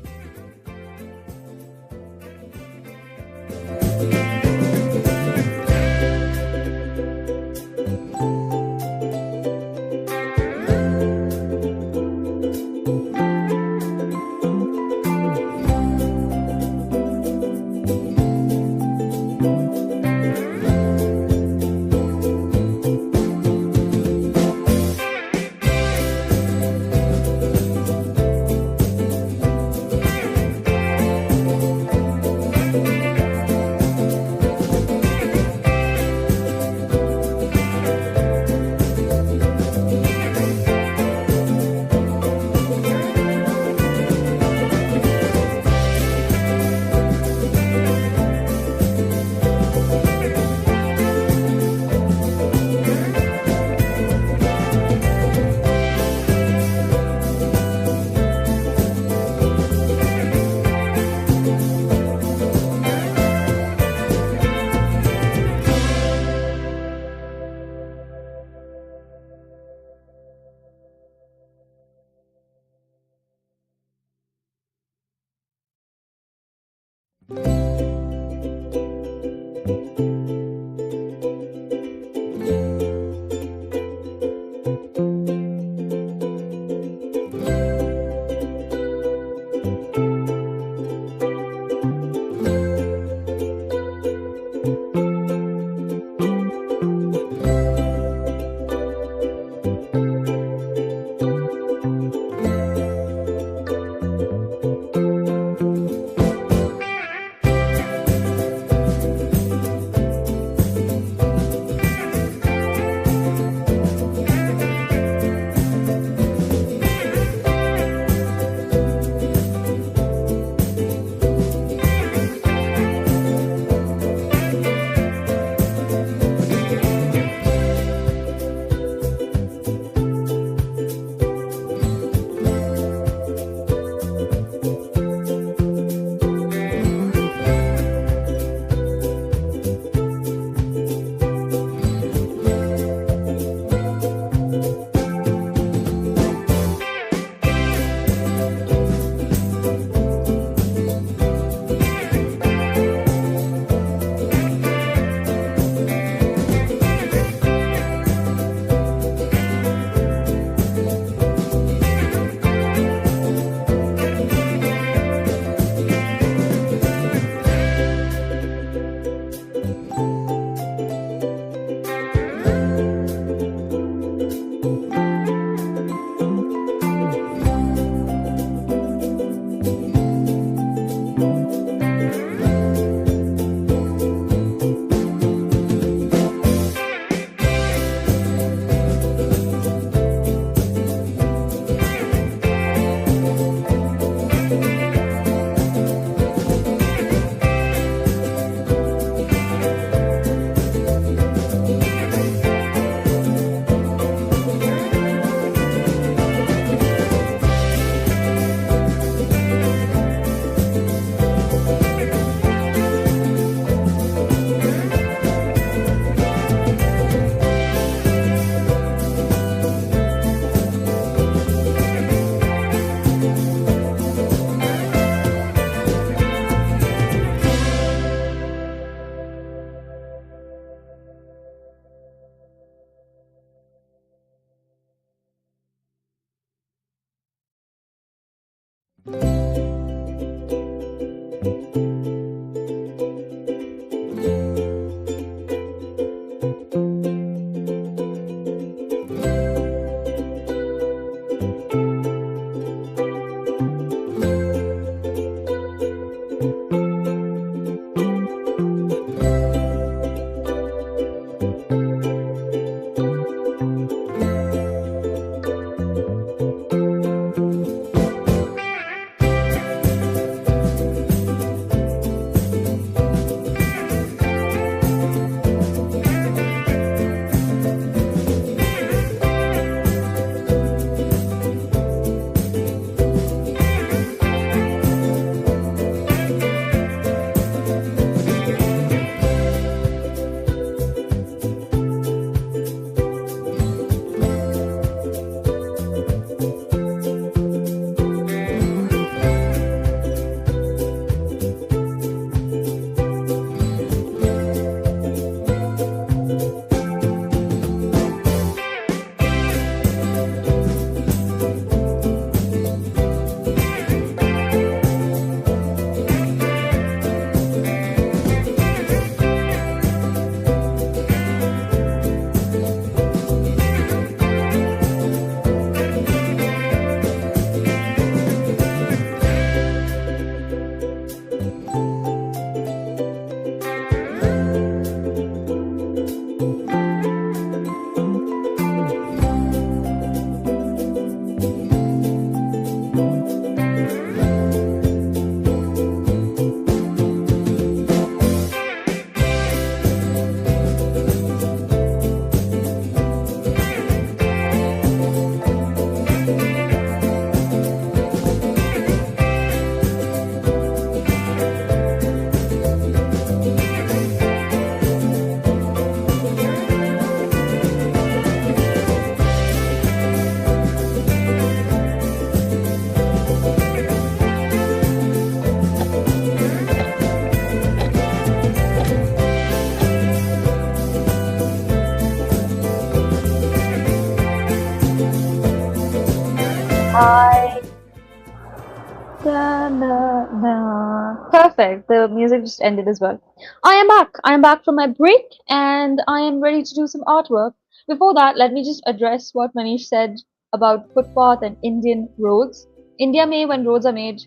Perfect. The music just ended as well. I am back. I am back from my break and I am ready to do some artwork. Before that, let me just address what Manish said about footpath and Indian roads. India may, when roads are made,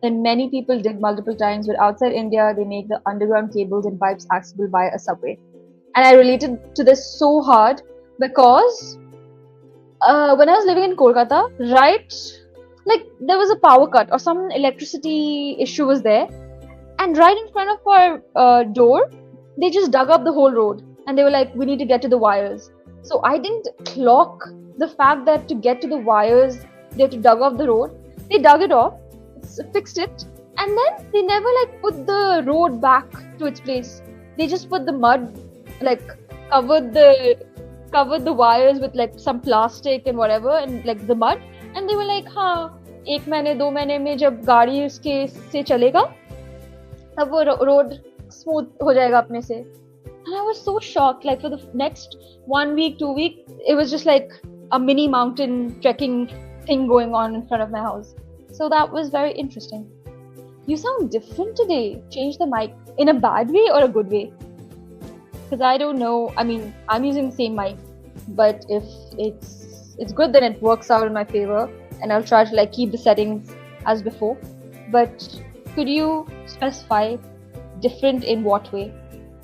then many people dig multiple times, but outside India, they make the underground cables and pipes accessible by a subway. And I related to this so hard because when I was living in Kolkata, right, like there was a power cut or some electricity issue was there, and right in front of our door, they just dug up the whole road, and they were like, "We need to get to the wires." So I didn't clock the fact that to get to the wires, they had to dug off the road. They dug it off, fixed it, and then they never like put the road back to its place. They just put the mud, like covered the wires with like some plastic and whatever, and like the mud, and they were like, हाँ, 1 महीने 2 महीने में जब गाड़ी उसके से चलेगा, तब वो road smooth हो जाएगा अपने से. And I was so shocked. Like for the next 1 week, 2 weeks, it was just like a mini mountain trekking thing going on in front of my house. So that was very interesting. You sound different today. Change the mic in a bad way or a good way? Because I don't know. I mean, I'm using the same mic, but if it's good, then it works out in my favor, and I'll try to like keep the settings as before. But could you specify different in what way?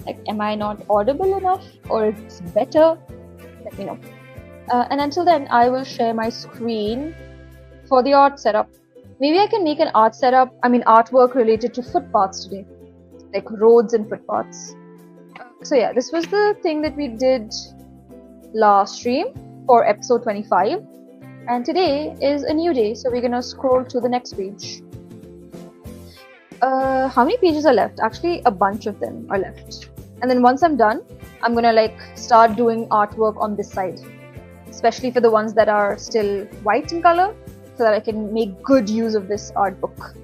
Like, am I not audible enough, or it's better? Let me know. And until then, I will share my screen for the art setup. Maybe I can make an artwork related to footpaths today, like roads and footpaths. So yeah, this was the thing that we did last stream for episode 25, and today is a new day, so we're gonna scroll to the next page. How many pages are left? Actually, a bunch of them are left. And then once I'm done, I'm gonna like start doing artwork on this side, especially for the ones that are still white in color, so that I can make good use of this art book.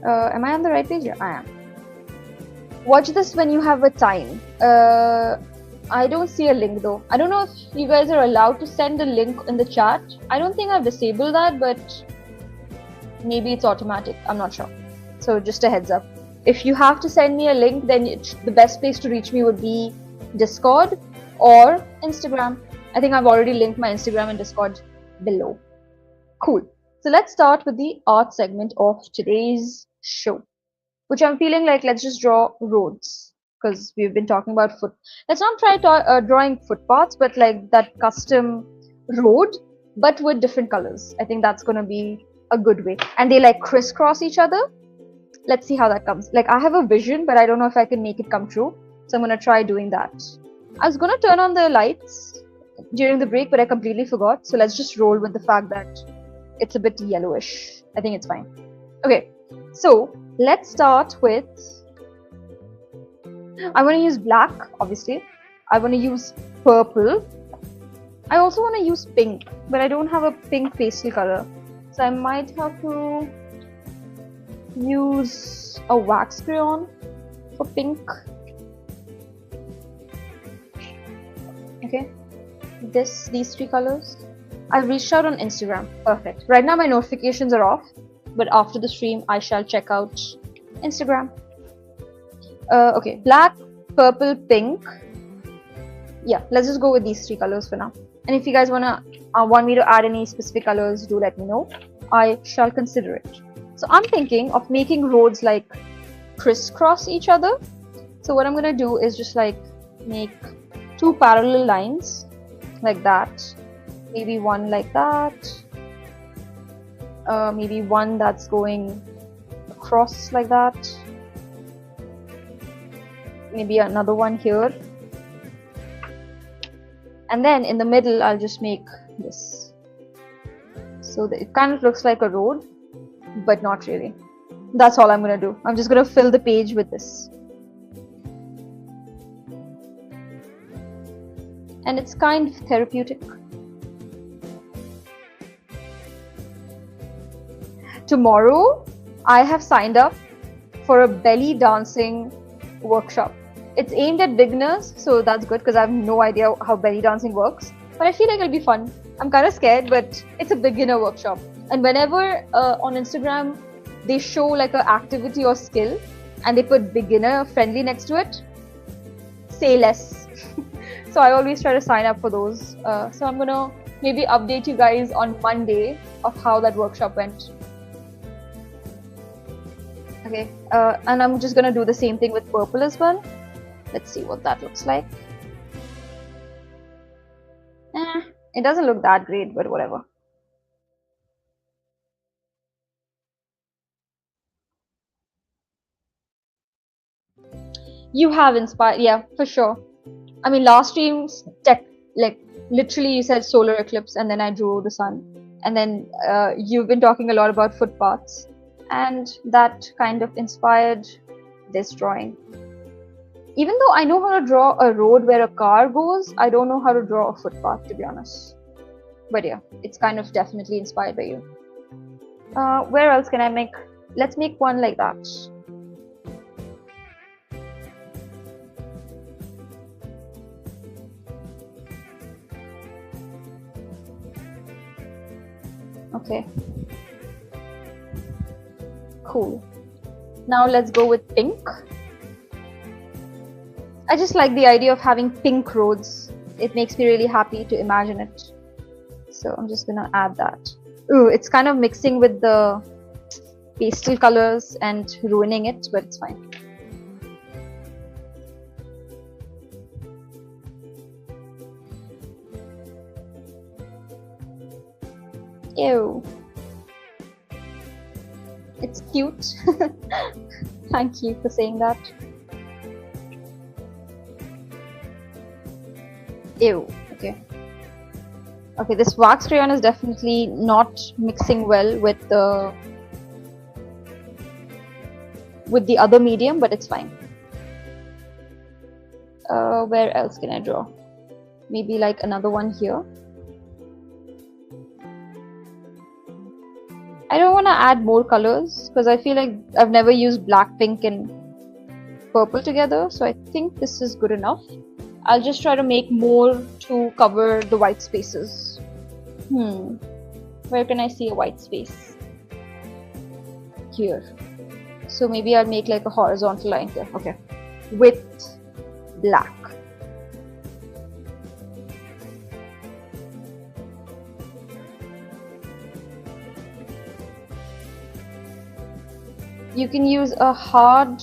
Am I on the right page? Yeah, I am. Watch this when you have a time. I don't see a link though. I don't know if you guys are allowed to send a link in the chat. I don't think I've disabled that, but maybe it's automatic. I'm not sure. So just a heads up. If you have to send me a link, then the best place to reach me would be Discord or Instagram. I think I've already linked my Instagram and Discord below. Cool. So let's start with the art segment of today's show, which I'm feeling like let's just draw roads, because we've been talking about foot. Let's not try drawing footpaths, but like that custom road, but with different colors. I think that's going to be a good way. And they like crisscross each other. Let's see how that comes. Like I have a vision, but I don't know if I can make it come true. So I'm going to try doing that. I was going to turn on the lights during the break, but I completely forgot. So let's just roll with the fact that it's a bit yellowish. I think it's fine. Okay, so let's start with, I want to use black, obviously. I want to use purple. I also want to use pink, but I don't have a pink pastel color. So I might have to use a wax crayon for pink. Okay, these three colors. I've reached out on Instagram. Perfect. Right now my notifications are off, but after the stream I shall check out Instagram. Okay, black, purple, pink. Yeah, let's just go with these three colors for now. And if you guys want me to add any specific colors, do let me know. I shall consider it. So I'm thinking of making roads like crisscross each other. So what I'm gonna do is just like make two parallel lines like that. Maybe one like that. Maybe one that's going across like that. Maybe another one here. And then in the middle, I'll just make this. So that it kind of looks like a road, but not really. That's all I'm going to do. I'm just going to fill the page with this. And it's kind of therapeutic. Tomorrow, I have signed up for a belly dancing workshop. It's aimed at beginners, so that's good because I have no idea how belly dancing works. But I feel like it'll be fun. I'm kind of scared, but it's a beginner workshop. And whenever on Instagram they show like an activity or skill and they put beginner friendly next to it, say less. So I always try to sign up for those. So I'm gonna maybe update you guys on Monday of how that workshop went. Okay, and I'm just gonna do the same thing with purple as well. Let's see what that looks like. It doesn't look that great, but whatever. You have inspired, yeah, for sure. I mean, last stream's like literally you said solar eclipse and then I drew the sun. And then you've been talking a lot about footpaths. And that kind of inspired this drawing. Even though I know how to draw a road where a car goes, I don't know how to draw a footpath, to be honest. But yeah, it's kind of definitely inspired by you. Where else can I make? Let's make one like that. Okay. Cool. Now let's go with pink. I just like the idea of having pink roads. It makes me really happy to imagine it. So I'm just gonna add that. Ooh, it's kind of mixing with the pastel colors and ruining it, but it's fine. Ew. It's cute. Thank you for saying that. Ew. Okay. Okay, this wax crayon is definitely not mixing well with the other medium, but it's fine. Where else can I draw? Maybe like another one here. I don't want to add more colors because I feel like I've never used black, pink and purple together, so I think this is good enough. I'll just try to make more to cover the white spaces. Where can I see a white space? Here. So maybe I'll make like a horizontal line here. Okay. With black. You can use a hard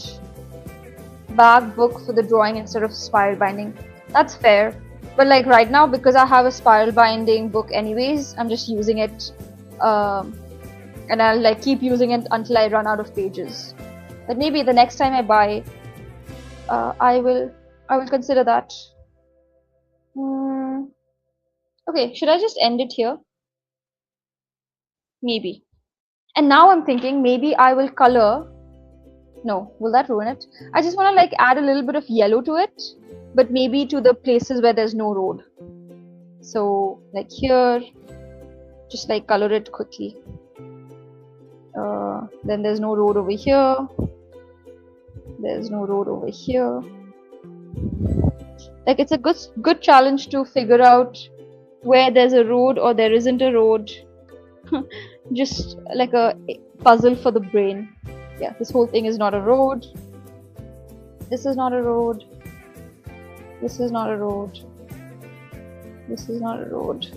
back book for the drawing instead of spiral binding. That's fair. But like right now, because I have a spiral binding book anyways, I'm just using it, and I'll like keep using it until I run out of pages. But maybe the next time I buy, I will consider that. Okay, should I just end it here? Maybe. And now I'm thinking maybe I will color. No, will that ruin it? I just want to like add a little bit of yellow to it, but maybe to the places where there's no road. So like here, just like color it quickly. Then there's no road over here. There's no road over here. Like it's a good challenge to figure out where there's a road or there isn't a road. Just like a puzzle for the brain. Yeah, this whole thing is not a road. This is not a road. This is not a road. This is not a road.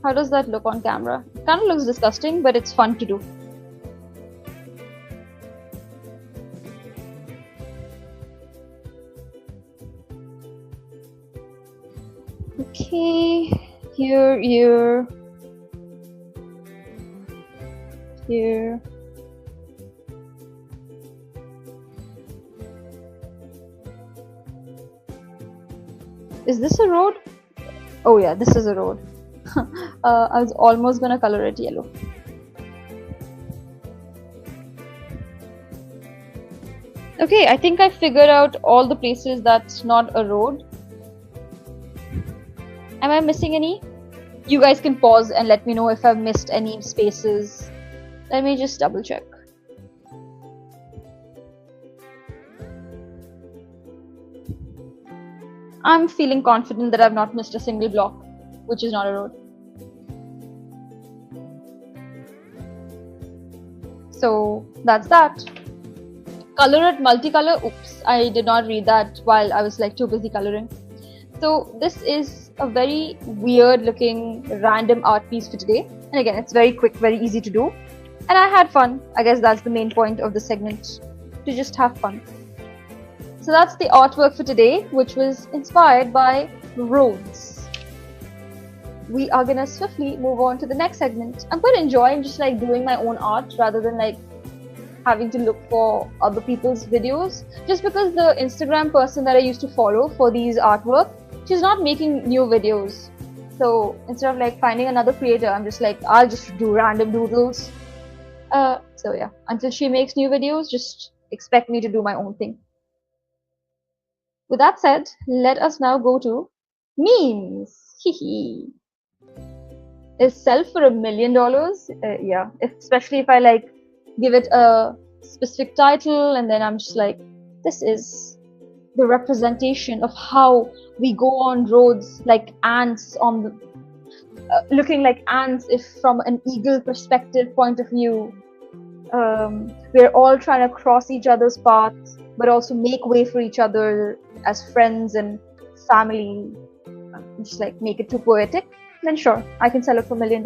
How does that look on camera? It kind of looks disgusting, but it's fun to do. Okay, here. Is this a road? Oh yeah, this is a road. I was almost gonna color it yellow. Okay, I think I figured out all the places that's not a road. Am I missing any? You guys can pause and let me know if I've missed any spaces. Let me just double check. I'm feeling confident that I've not missed a single block, which is not a road. So that's that. Color it multicolor. Oops, I did not read that while I was like too busy coloring. So this is a very weird looking random art piece for today. And again, it's very quick, very easy to do. And I had fun. I guess that's the main point of the segment, to just have fun. So that's the artwork for today, which was inspired by roads. We are gonna swiftly move on to the next segment. I'm quite enjoying just like doing my own art rather than like having to look for other people's videos. Just because the Instagram person that I used to follow for these artwork, she's not making new videos. So instead of like finding another creator, I'm just like, I'll just do random doodles. So yeah, until she makes new videos, just expect me to do my own thing. With that said, let us now go to memes. Is sell for $1 million? Yeah, especially if I like give it a specific title and then I'm just like, this is the representation of how we go on roads like ants on the looking like ants if from an eagle perspective point of view. We're all trying to cross each other's paths but also make way for each other as friends and family. Just like make it too poetic, then sure, I can sell it for $1 million.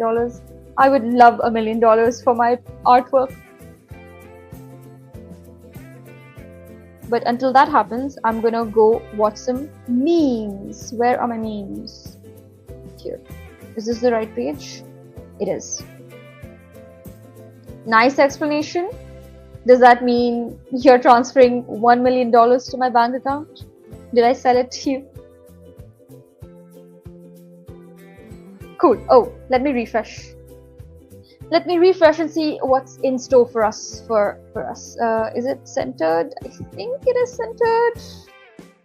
I would love $1 million for my artwork. But until that happens, I'm gonna go watch some memes. Where are my memes? Here. Is this the right page? It is. Nice explanation. Does that mean you're transferring $1 million to my bank account? Did I sell it to you? Cool. Oh, let me refresh. Let me refresh and see what's in store for us. Is it centered? I think it is centered.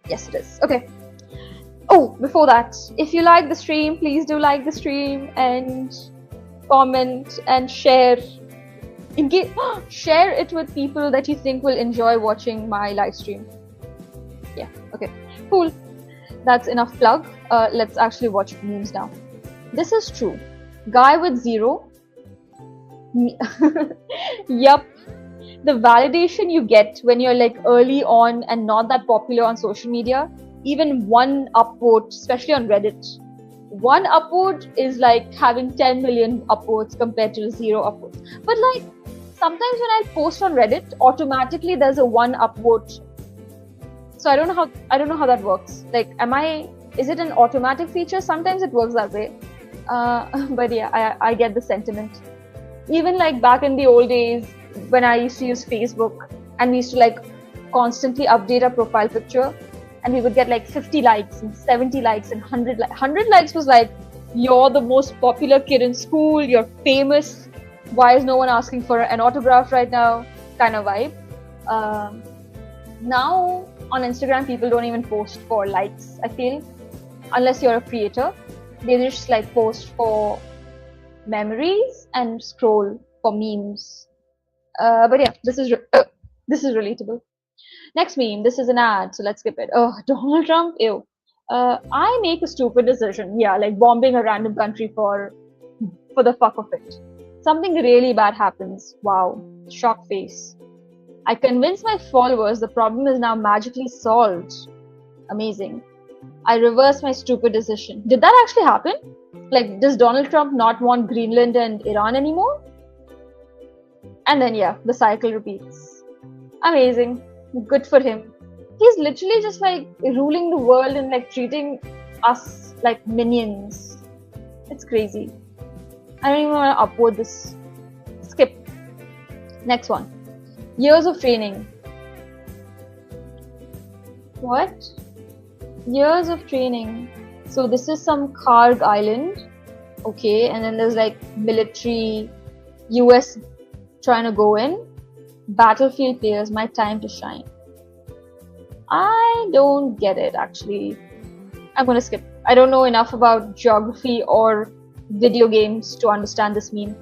Yes, it is. Okay. Oh, before that, if you like the stream, please do like the stream and comment and share. Share it with people that you think will enjoy watching my live stream. Yeah, okay, cool. That's enough plug. Let's actually watch memes now. This is true. Guy with zero. Yup. The validation you get when you're like early on and not that popular on social media, even one upvote, especially on Reddit, one upvote is like having 10 million upvotes compared to 0 upvotes. But like sometimes when I post on Reddit, automatically there's a one upvote. So I don't know how that works. Like, is it an automatic feature? Sometimes it works that way. But yeah, I get the sentiment. Even like back in the old days when I used to use Facebook and we used to like constantly update our profile picture, and we would get like 50 likes and 70 likes and 100 likes. 100 likes was like, you're the most popular kid in school, you're famous, why is no one asking for an autograph right now, kind of vibe. Now on Instagram, people don't even post for likes, I feel, unless you're a creator. They just like post for memories and scroll for memes. But yeah, this is relatable. Next meme, this is an ad, so let's skip it. Oh, Donald Trump, ew. I make a stupid decision. Yeah, like bombing a random country for the fuck of it. Something really bad happens. Wow, shock face. I convince my followers the problem is now magically solved. Amazing. I reverse my stupid decision. Did that actually happen? Like, does Donald Trump not want Greenland and Iran anymore? And then yeah, the cycle repeats. Amazing. Good for him. He's literally just like ruling the world and like treating us like minions. It's crazy. I don't even want to upload this. Skip. Next one. Years of training. What? Years of training. So this is some Karg island. Okay, and then there's like military US trying to go in. Battlefield players, my time to shine. I don't get it actually. I'm gonna skip. I don't know enough about geography or video games to understand this meme.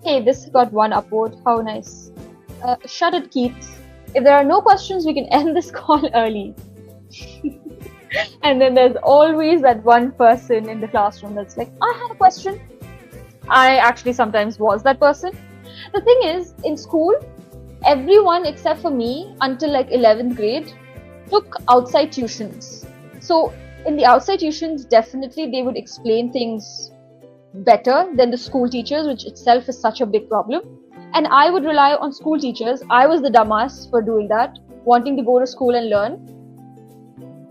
Hey, this got one upvote. How nice. Shut it, Keith. If there are no questions, we can end this call early. And then there's always that one person in the classroom that's like, I have a question. I actually sometimes was that person. The thing is, in school, everyone except for me until like 11th grade took outside tuitions. So in the outside tuitions, definitely they would explain things better than the school teachers, which itself is such a big problem. And I would rely on school teachers. I was the dumbass for doing that, wanting to go to school and learn.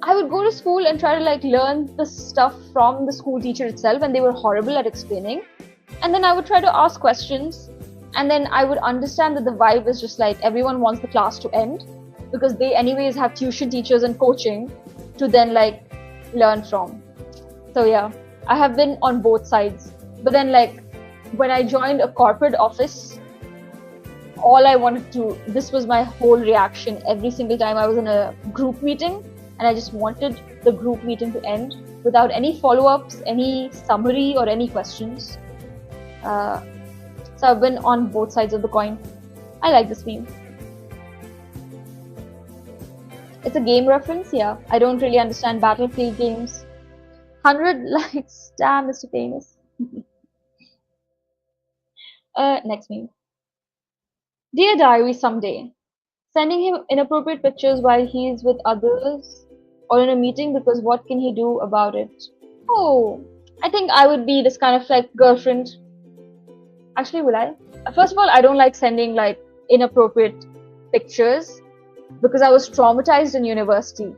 I would go to school and try to like learn the stuff from the school teacher itself, and they were horrible at explaining. And then I would try to ask questions, and then I would understand that the vibe is just like everyone wants the class to end because they anyways have tuition teachers and coaching to then like learn from. So yeah, I have been on both sides. But then like when I joined a corporate office, all I wanted to, this was my whole reaction every single time I was in a group meeting, and I just wanted the group meeting to end without any follow-ups, any summary or any questions. So I've been on both sides of the coin. I like this meme. It's a game reference, yeah. I don't really understand Battlefield games. 100 likes, damn, Mr. Famous. Next meme. Dear Diary, someday. Sending him inappropriate pictures while he's with others or in a meeting because what can he do about it? Oh, I think I would be this kind of like girlfriend. Actually, will I? First of all, I don't like sending like inappropriate pictures because I was traumatized in university.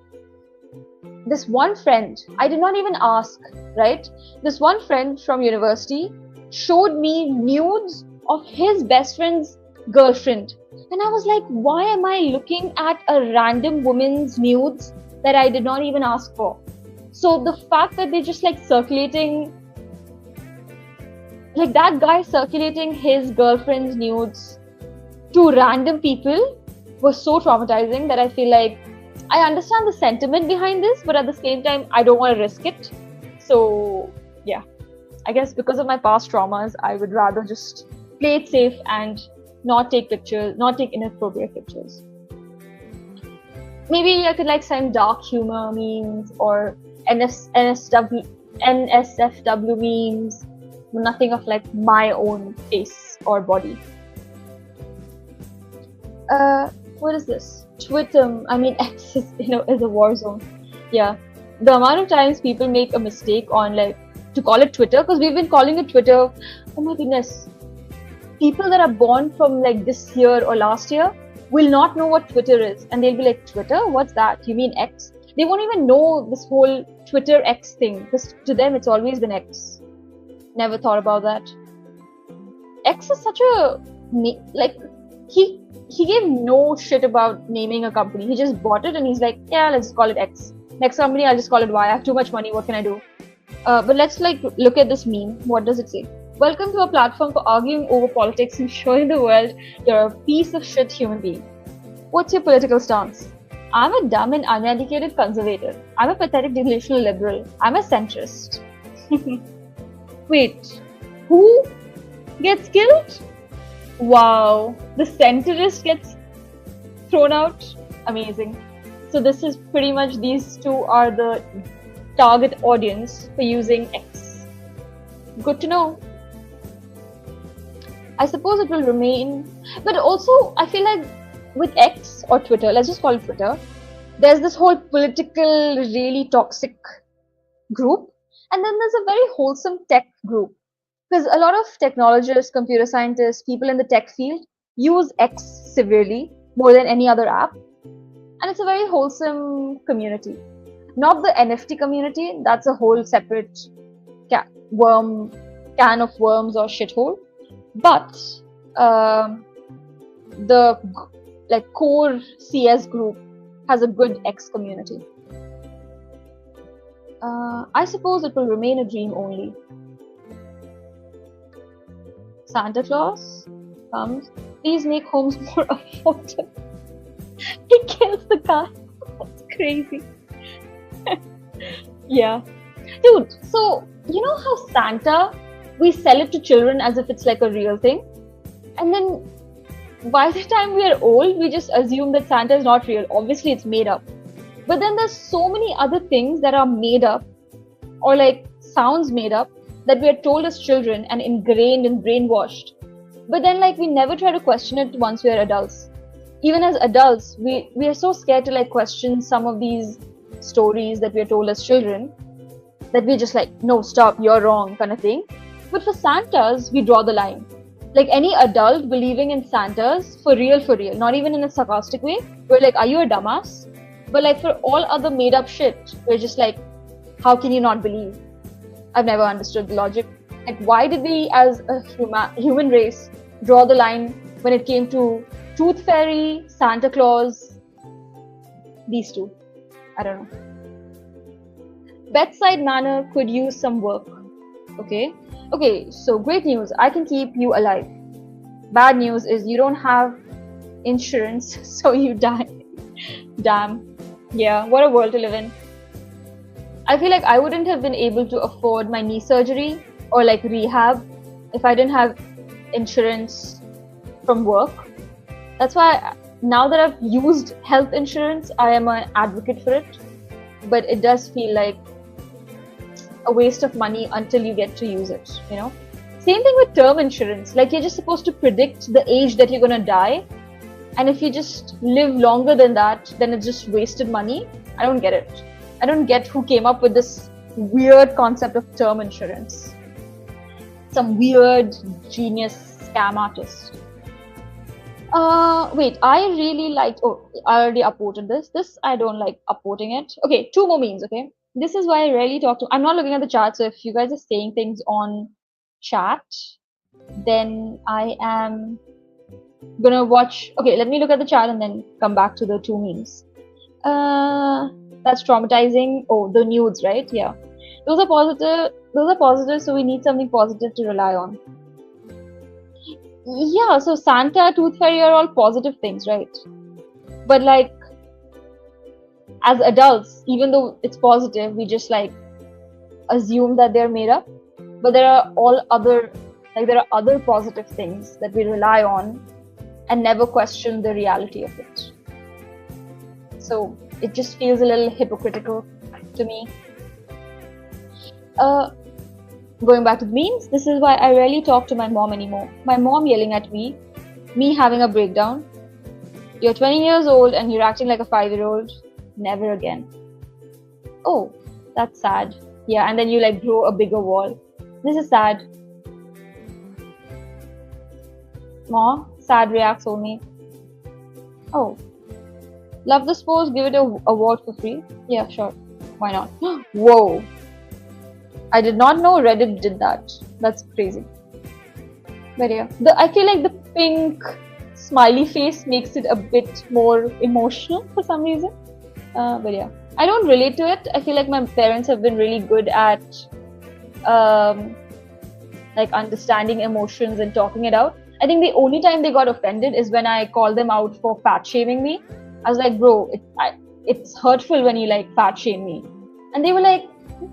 This one friend, I did not even ask, right? This one friend from university showed me nudes of his best friend's girlfriend. And I was like, why am I looking at a random woman's nudes that I did not even ask for? So the fact that they're just like circulating, like that guy circulating his girlfriend's nudes to random people was so traumatizing that I feel like I understand the sentiment behind this, but at the same time, I don't want to risk it. So yeah, I guess because of my past traumas, I would rather just play it safe and not take pictures, not take inappropriate pictures. maybe I could like send dark humor memes or NSFW memes. Nothing of like my own face or body. What is this? Twitter. I mean, X is, is a war zone. Yeah. The amount of times people make a mistake on like to call it Twitter, because we've been calling it Twitter. Oh my goodness. People that are born from like this year or last year will not know what Twitter is, and they'll be like, Twitter? What's that? You mean X? They won't even know this whole Twitter X thing, because to them it's always been X. Never thought about that. X is such a like he gave no shit about naming a company. He just bought it and he's like, yeah, let's just call it X. Next company, I'll just call it Y. I have too much money. What can I do? But let's like look at this meme. What does it say? Welcome to a platform for arguing over politics and showing the world you're a piece of shit human being. What's your political stance? I'm a dumb and uneducated conservative. I'm a pathetic delusional liberal. I'm a centrist. Wait, who gets killed? Wow, the centrist gets thrown out? Amazing. So this is pretty much, these two are the target audience for using X. Good to know. I suppose it will remain, but also I feel like with X or Twitter, let's just call it Twitter, there's this whole political, really toxic group, and then there's a very wholesome tech group. Because a lot of technologists, computer scientists, people in the tech field use X severely, more than any other app. And it's a very wholesome community. Not the NFT community, that's a whole separate can of worms or shithole. But the like core CS group has a good X community. I suppose it will remain a dream only. Santa Claus comes. Please make homes more affordable. He kills the car. That's crazy. Yeah. Dude, so you know how Santa, we sell it to children as if it's like a real thing? And then by the time we are old, we just assume that Santa is not real. Obviously, it's made up. But then there's so many other things that are made up or like sounds made up that we are told as children and ingrained and brainwashed. But then like we never try to question it once we are adults. Even as adults, we are so scared to like question some of these stories that we are told as children that we just like, no, stop, you're wrong kind of thing. But for Santas, we draw the line. Like any adult believing in Santas, for real, not even in a sarcastic way, we're like, are you a dumbass? But like for all other made up shit, we're just like, how can you not believe? I've never understood the logic. Like why did we as a human race draw the line when it came to Tooth Fairy, Santa Claus, these two? I don't know. Bedside manner could use some work. Okay, so great news, I can keep you alive. Bad news is you don't have insurance, so you die. Damn. Yeah, what a world to live in. I feel like I wouldn't have been able to afford my knee surgery or like rehab if I didn't have insurance from work. That's why now that I've used health insurance, I am an advocate for it. But it does feel like a waste of money until you get to use it, you know? Same thing with term insurance. Like you're just supposed to predict the age that you're gonna die. And if you just live longer than that, then it's just wasted money. I don't get it. I don't get who came up with this weird concept of term insurance. Some weird genius scam artist. Wait, I really liked, I already upvoted this. This, I don't like upvoting it. Okay, 2 more memes, okay? This is why I rarely talk to, I'm not looking at the chat, so if you guys are saying things on chat, then I am gonna watch, okay, let me look at the chat and then come back to the 2 memes. That's traumatizing. Oh, the nudes, right? Yeah. Those are positive, so we need something positive to rely on. Yeah, so Santa, Tooth Fairy are all positive things, right? But like, as adults, even though it's positive, we just like assume that they're made up. But there are other positive things that we rely on and never question the reality of it. So it just feels a little hypocritical to me. Going back to the memes, this is why I rarely talk to my mom anymore. My mom yelling at me having a breakdown. You're 20 years old and you're acting like a 5-year-old. Never again. Oh, that's sad. Yeah, and then you like grow a bigger wall. This is sad. Aw, sad reacts only. Oh. Love this post, give it a award for free. Yeah, sure. Why not? Whoa. I did not know Reddit did that. That's crazy. But yeah, I feel like the pink smiley face makes it a bit more emotional for some reason. But yeah, I don't relate to it. I feel like my parents have been really good at like understanding emotions and talking it out. I think the only time they got offended is when I called them out for fat shaming me. I was like, bro, it's hurtful when you like fat shame me. And they were like,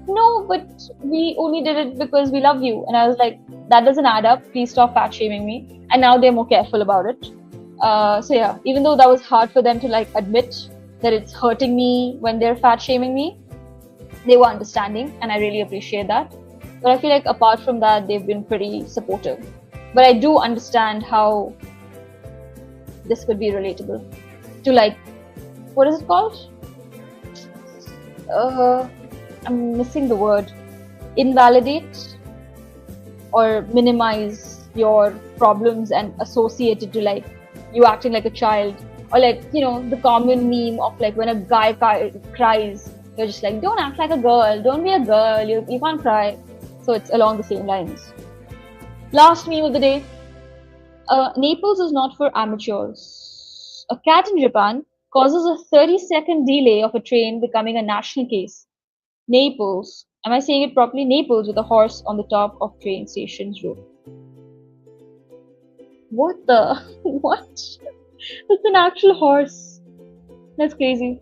no, but we only did it because we love you. And I was like, that doesn't add up. Please stop fat shaming me. And now they're more careful about it. So yeah, even though that was hard for them to like admit that it's hurting me when they're fat shaming me, they were understanding, and I really appreciate that. But I feel like apart from that, they've been pretty supportive. But I do understand how this could be relatable to like, what is it called? I'm missing the word. Invalidate or minimize your problems and associate it to like you acting like a child, or like, you know, the common meme of like when a guy cries, you're just like, don't act like a girl, don't be a girl, you can't cry. So it's along the same lines. Last meme of the day. Naples is not for amateurs. A cat in Japan causes a 30-second delay of a train becoming a national case. Naples. Am I saying it properly? Naples with a horse on the top of train station's roof. What the? What? It's an actual horse. That's crazy.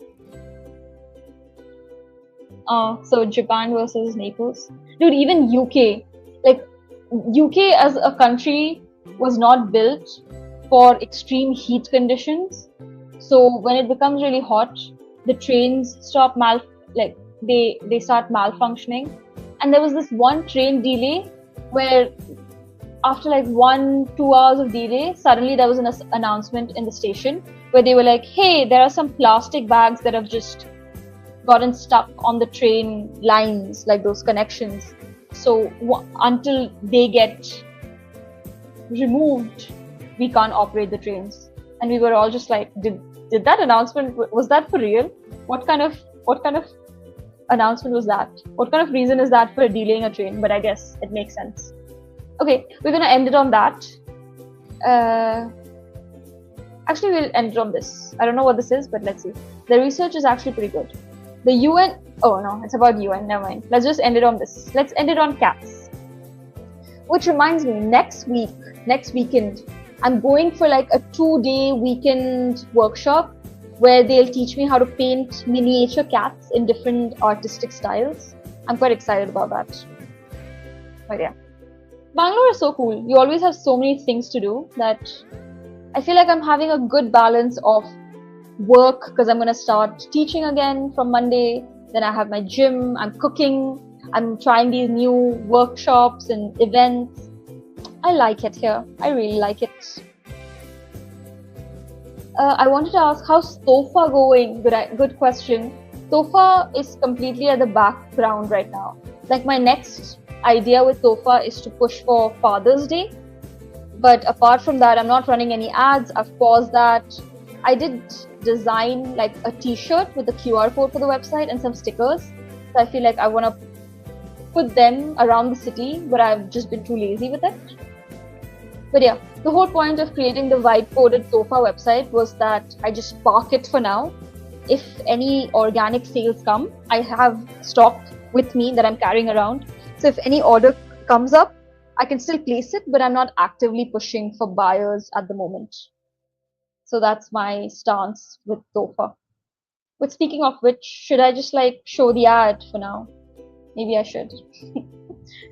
So Japan versus Naples. Dude, even UK. Like, UK as a country was not built for extreme heat conditions. So when it becomes really hot, the trains stop they start malfunctioning. And there was this one train delay where after like 1-2 hours of delay, suddenly there was an announcement in the station where they were like, hey, there are some plastic bags that have just gotten stuck on the train lines, like those connections. So until they get removed, we can't operate the trains. And we were all just like, did that announcement, was that for real? What kind of announcement was that? What kind of reason is that for delaying a train? But I guess it makes sense. Okay, we're gonna end it on that. Actually, we'll end it on this. I don't know what this is, but let's see. The research is actually pretty good. The UN, oh no, it's about UN, never mind. Let's just end it on this. Let's end it on cats. Which reminds me, next weekend, I'm going for like a 2-day weekend workshop where they'll teach me how to paint miniature cats in different artistic styles. I'm quite excited about that. But yeah. Bangalore is so cool. You always have so many things to do that I feel like I'm having a good balance of work because I'm going to start teaching again from Monday. Then I have my gym, I'm cooking, I'm trying these new workshops and events. I like it here. I really like it. I wanted to ask, how's Tofa going? Good question. Tofa is completely at the background right now. Like my next idea with Tofa is to push for Father's Day. But apart from that, I'm not running any ads. I've paused that. I did design like a t-shirt with the QR code for the website and some stickers. So I feel like I want to put them around the city, but I've just been too lazy with it. But yeah, the whole point of creating the white-coded Tofa website was that I just park it for now. If any organic sales come, I have stock with me that I'm carrying around. So if any order comes up, I can still place it, but I'm not actively pushing for buyers at the moment. So that's my stance with Tofa. But speaking of which, should I just like show the ad for now? Maybe I should.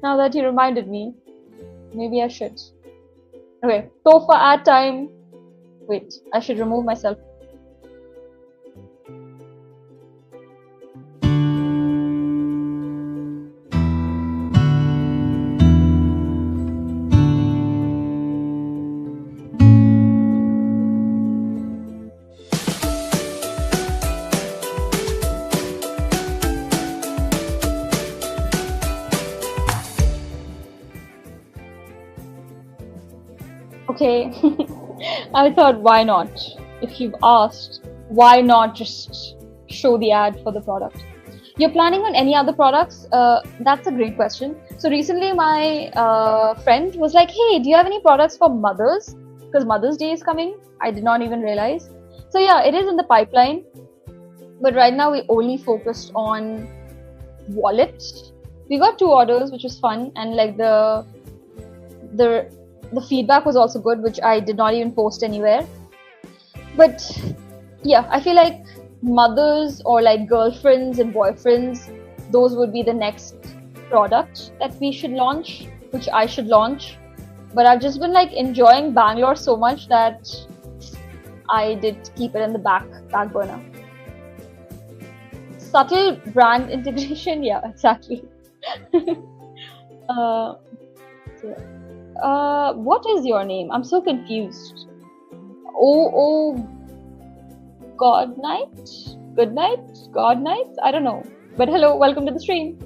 Now that you reminded me, maybe I should. Okay, Tofa ad time. Wait, I should remove myself. Okay. I thought, why not? If you've asked, why not just show the ad for the product? You're planning on any other products? That's a great question. So recently my friend was like, hey, do you have any products for mothers? Because Mother's Day is coming. I did not even realize. So yeah, it is in the pipeline. But right now we only focused on wallet. We got 2 orders, which was fun. And like the feedback was also good, which I did not even post anywhere. But yeah, I feel like mothers or like girlfriends and boyfriends, those would be the next product that we should launch, which I should launch. But I've just been like enjoying Bangalore so much that I did keep it in the back burner. Subtle brand integration, yeah, exactly. What is your name? I'm so confused. God night? Good night? God night? I don't know. But hello, welcome to the stream.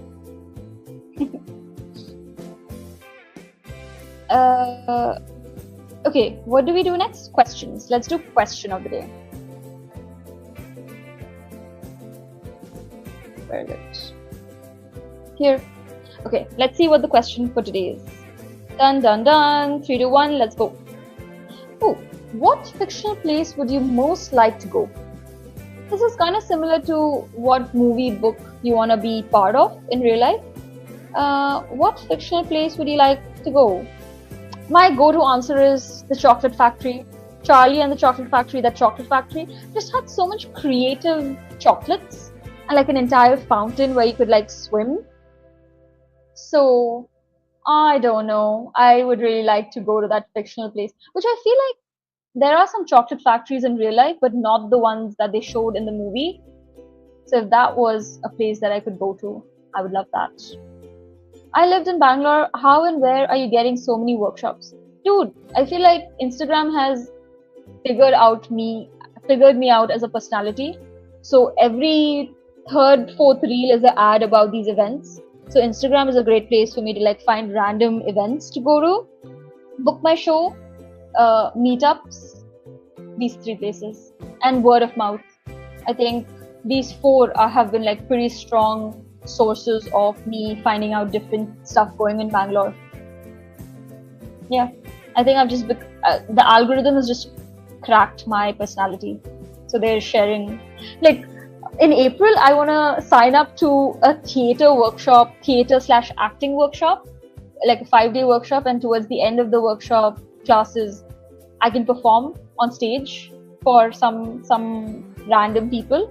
Okay, what do we do next? Questions. Let's do question of the day. Where is it? Here. Okay, let's see what the question for today is. Dun dun dun. 3, 2, 1, let's go. Oh, what fictional place would you most like to go? This is kind of similar to what movie, book you want to be part of in real life. What fictional place would you like to go? My go-to answer is the Chocolate Factory. Charlie and the Chocolate Factory, that chocolate factory, just had so much creative chocolates and like an entire fountain where you could like swim. So, I don't know. I would really like to go to that fictional place, which I feel like there are some chocolate factories in real life, but not the ones that they showed in the movie. So if that was a place that I could go to, I would love that. I lived in Bangalore. How and where are you getting so many workshops? Dude, I feel like Instagram has figured me out as a personality. So every 3rd, 4th reel is an ad about these events. So Instagram is a great place for me to like find random events to go to, book my show, meetups, these 3 places, and word of mouth. I think these 4 have been like pretty strong sources of me finding out different stuff going in Bangalore. Yeah, I think I've just the algorithm has just cracked my personality. So they're sharing, like in April, I want to sign up to a theater workshop, theater/acting workshop, like a 5-day workshop, and towards the end of the workshop classes, I can perform on stage for some random people.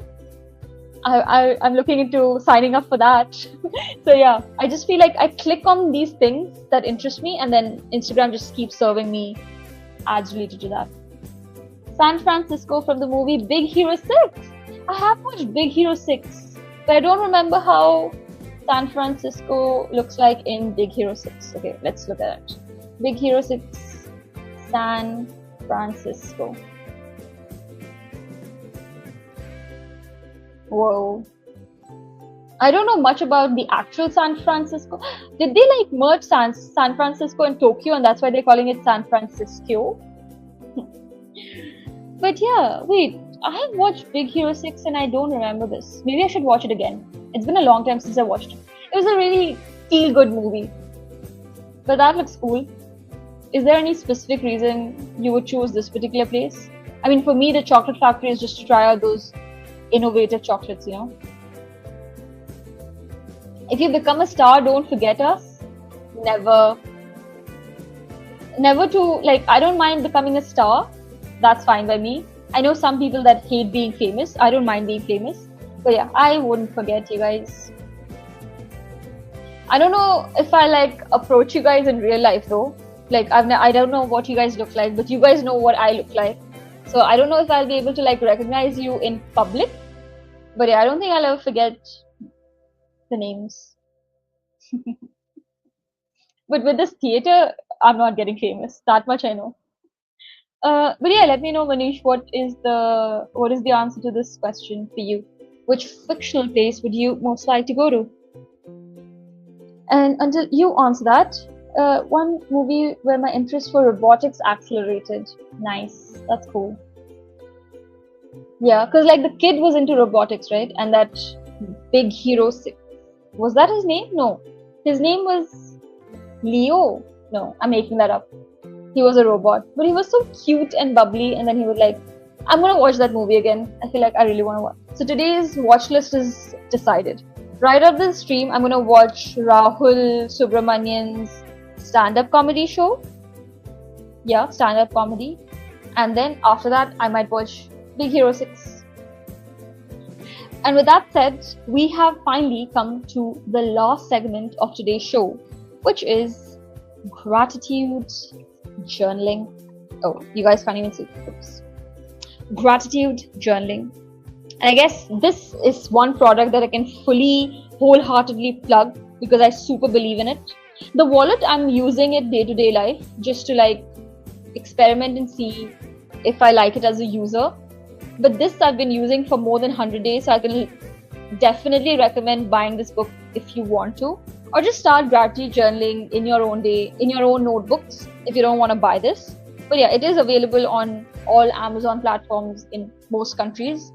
I'm looking into signing up for that. So yeah, I just feel like I click on these things that interest me, and then Instagram just keeps serving me ads related to that. San Francisco from the movie Big Hero 6. I have watched Big Hero 6, but I don't remember how San Francisco looks like in Big Hero 6. Okay, let's look at it. Big Hero 6, San Francisco. Whoa. I don't know much about the actual San Francisco. Did they like merge San Francisco and Tokyo, and that's why they're calling it San Francisco? But yeah, wait, I have watched Big Hero 6 and I don't remember this. Maybe I should watch it again. It's been a long time since I watched it. It was a really feel-good movie. But that looks cool. Is there any specific reason you would choose this particular place? I mean, for me, the chocolate factory is just to try out those innovative chocolates, you know? If you become a star, don't forget us. Never to, like, I don't mind becoming a star. That's fine by me. I know some people that hate being famous. I don't mind being famous. But yeah, I wouldn't forget you guys. I don't know if I like approach you guys in real life though. Like I don't know what you guys look like, but you guys know what I look like. So I don't know if I'll be able to like recognize you in public. But yeah, I don't think I'll ever forget the names. But with this theater, I'm not getting famous. That much I know. But yeah, let me know, Manish, what is the answer to this question for you? Which fictional place would you most like to go to? And until you answer that, One movie where my interest for robotics accelerated. Nice. That's cool. Yeah, because like the kid was into robotics, right? And that Big Hero 6. Was that his name? No. His name was Leo. No, I'm making that up. He was a robot. But he was so cute and bubbly, and then he would like, I'm gonna watch that movie again. I feel like I really wanna watch. So today's watch list is decided. Right after the stream, I'm gonna watch Rahul Subramanian's stand-up comedy show. Yeah, stand-up comedy. And then after that, I might watch Big Hero 6. And with that said, we have finally come to the last segment of today's show, which is gratitude journaling. Oh, you guys can't even see. Oops. Gratitude journaling. And I guess this is one product that I can fully, wholeheartedly plug because I super believe in it. The wallet, I'm using it day-to-day life just to like experiment and see if I like it as a user. But this I've been using for more than 100 days, so I can definitely recommend buying this book if you want to. Or just start gratitude journaling in your own day, in your own notebooks if you don't want to buy this. But yeah, it is available on all Amazon platforms in most countries.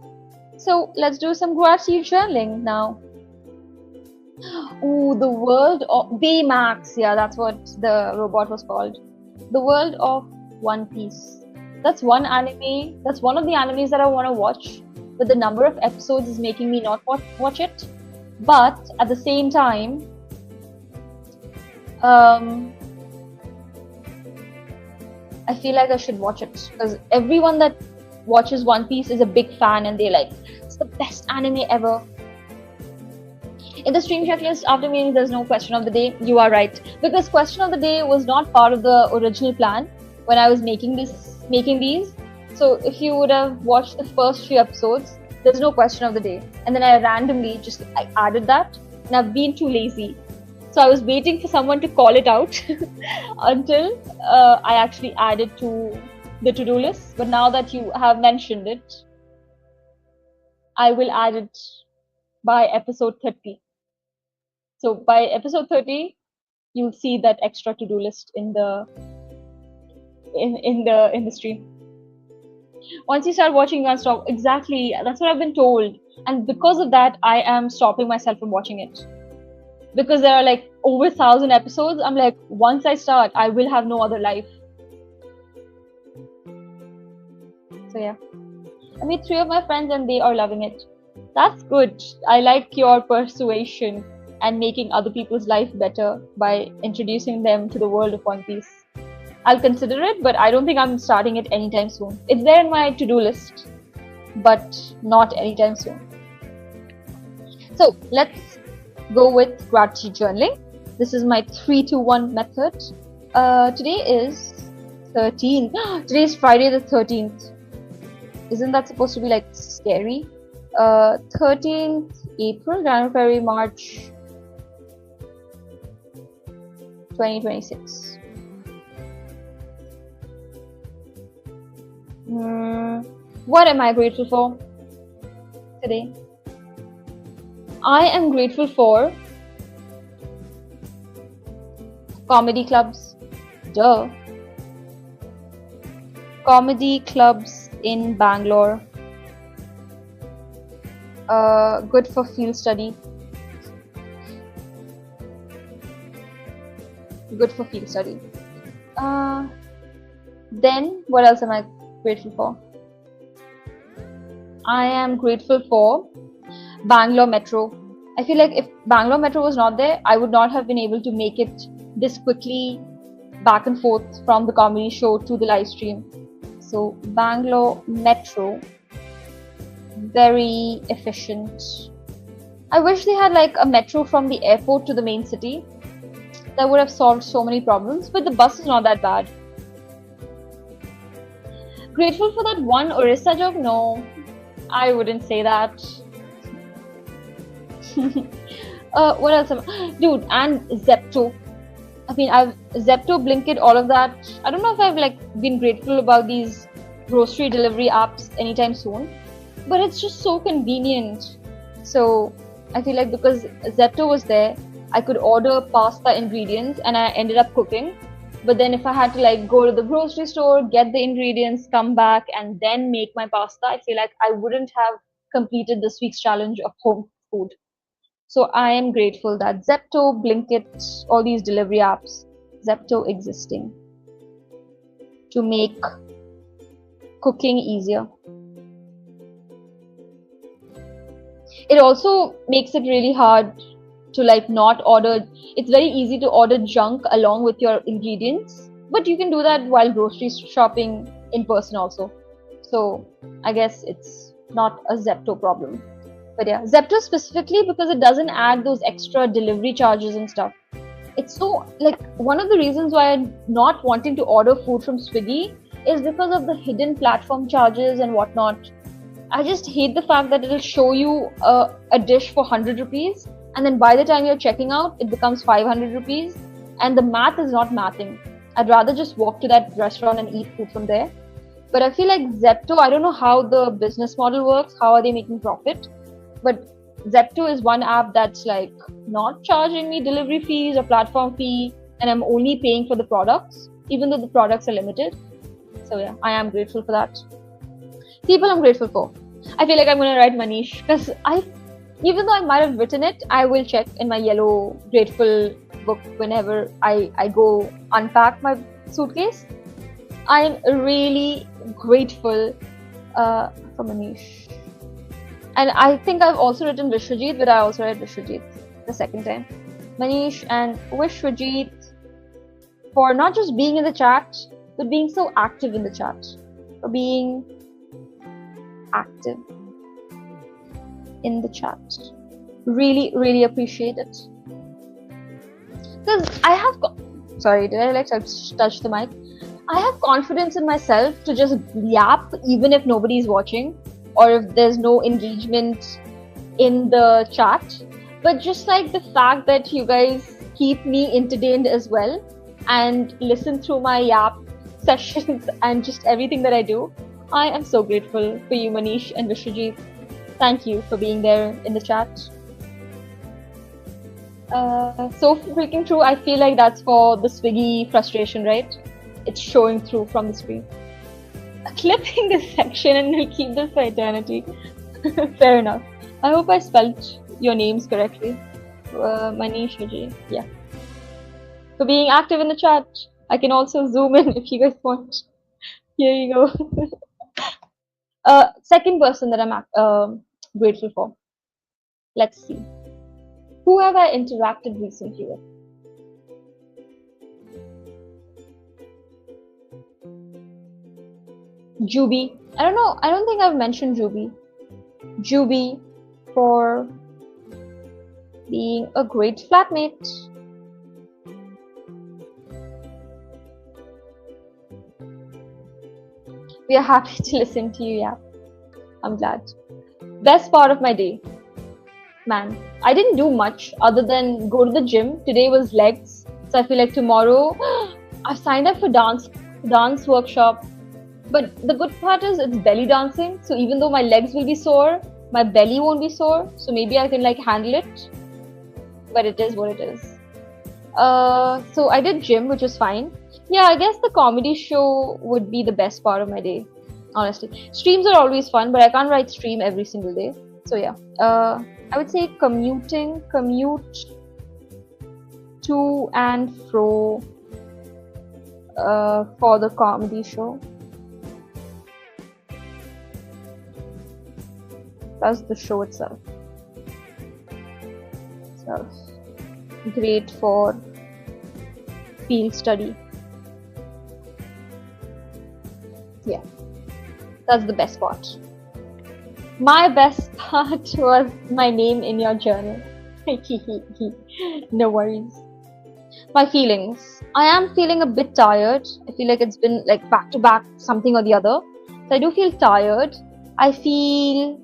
So let's do some gratitude journaling now. Ooh, the world of Baymax. Yeah, that's what the robot was called. The world of One Piece. That's one anime. That's one of the animes that I want to watch. But the number of episodes is making me not watch it. But at the same time, I feel like I should watch it because everyone that watches One Piece is a big fan and they're like, it's the best anime ever. In the stream checklist, after me, there's no question of the day. You are right. Because question of the day was not part of the original plan when I was making these. So if you would have watched the first 3 episodes, there's no question of the day. And then I randomly I added that and I've been too lazy. So I was waiting for someone to call it out until I actually added to the to-do list. But now that you have mentioned it, I will add it by episode 30. So by episode 30, you'll see that extra to-do list in the stream. Once you start watching, you can't stop. Exactly, that's what I've been told. And because of that, I am stopping myself from watching it. Because there are like over 1,000 episodes, I'm like, once I start, I will have no other life. So yeah. I meet 3 of my friends and they are loving it. That's good. I like your persuasion and making other people's life better by introducing them to the world of One Piece. I'll consider it, but I don't think I'm starting it anytime soon. It's there in my to-do list, but not anytime soon. So let's go with gratitude journaling. This is my 3-2-1 method. Today is 13th. Today is Friday the 13th. Isn't that supposed to be like scary? 13th April, January, February, March 2026. What am I grateful for today? I am grateful for comedy clubs. Duh. Comedy clubs in Bangalore. Good for field study. Good for field study. Then what else am I grateful for? I am grateful for Bangalore Metro. I feel like if Bangalore Metro was not there, I would not have been able to make it this quickly back and forth from the comedy show to the live stream. So Bangalore Metro, very efficient. I wish they had like a metro from the airport to the main city. That would have solved so many problems, but the bus is not that bad. Grateful for that one Orissa joke? No, I wouldn't say that. What else? Dude, and Zepto. I mean, I've Zepto, Blinkit, all of that. I don't know if I've like been grateful about these grocery delivery apps anytime soon, but it's just so convenient. So I feel like because Zepto was there, I could order pasta ingredients and I ended up cooking. But then if I had to like go to the grocery store, get the ingredients, come back and then make my pasta, I feel like I wouldn't have completed this week's challenge of home food. So I am grateful that Zepto, Blinkit, all these delivery apps, Zepto existing to make cooking easier. It also makes it really hard to like not order. It's very easy to order junk along with your ingredients, but you can do that while grocery shopping in person also. So I guess it's not a Zepto problem. But yeah, Zepto specifically because it doesn't add those extra delivery charges and stuff. It's so like one of the reasons why I'm not wanting to order food from Swiggy is because of the hidden platform charges and whatnot. I just hate the fact that it'll show you a dish for 100 rupees and then by the time you're checking out, it becomes 500 rupees and the math is not mathing. I'd rather just walk to that restaurant and eat food from there. But I feel like Zepto, I don't know how the business model works, how are they making profit? But Zepto is one app that's like not charging me delivery fees or platform fee and I'm only paying for the products, even though the products are limited. So yeah, I am grateful for that. People I'm grateful for. I feel like I'm going to write Manish because even though I might have written it, I will check in my yellow grateful book whenever I go unpack my suitcase. I'm really grateful for Manish. And I think I've also written Vishwajit, but I also read Vishwajit the second time. Manish and Vishwajit for not just being in the chat, but being so active in the chat. For being active in the chat. Really, really appreciate it. Because I have... Sorry, did I like touch the mic? I have confidence in myself to just yap even if nobody's watching or if there's no engagement in the chat. But just like the fact that you guys keep me entertained as well and listen through my yap sessions and just everything that I do, I am so grateful for you, Manish and Vishwajit. Thank you for being there in the chat. So freaking true. I feel like that's for the Swiggy frustration, right? It's showing through from the screen. Clipping this section and we'll keep this for eternity. Fair enough. I hope I spelled your names correctly. Manish, Vijay. Yeah. For being active in the chat. I can also zoom in if you guys want. Here you go. Second person that I'm grateful for. Let's see. Who have I interacted recently with? Juby. I don't know. I don't think I've mentioned Juby. Juby for being a great flatmate. We are happy to listen to you, yeah. I'm glad. Best part of my day. Man, I didn't do much other than go to the gym. Today was legs. So I feel like tomorrow I've signed up for dance workshop. But the good part is it's belly dancing. So even though my legs will be sore, my belly won't be sore. So maybe I can like handle it. But it is what it is. So I did gym, which was fine. Yeah, I guess the comedy show would be the best part of my day, honestly. Streams are always fun, but I can't write stream every single day. So yeah, I would say commute to and fro for the comedy show. That's the show itself. Great for field study. Yeah, that's the best part. My best part was my name in your journal. No worries. My feelings. I am feeling a bit tired. I feel like it's been like back to back something or the other. So I do feel tired. I feel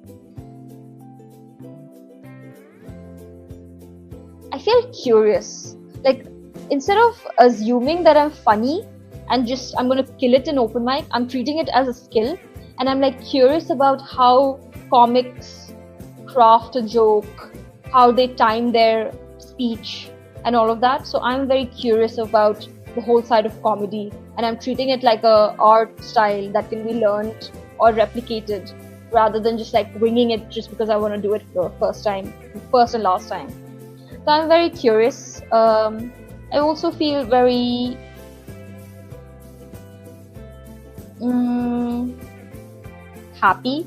curious. Like instead of assuming that I'm funny and just I'm going to kill it in open mic, I'm treating it as a skill. And I'm like curious about how comics craft a joke, how they time their speech, and all of that. So I'm very curious about the whole side of comedy, and I'm treating it like a art style that can be learned or replicated rather than just like winging it just because I want to do it for the first and last time. So I'm very curious. I also feel very happy,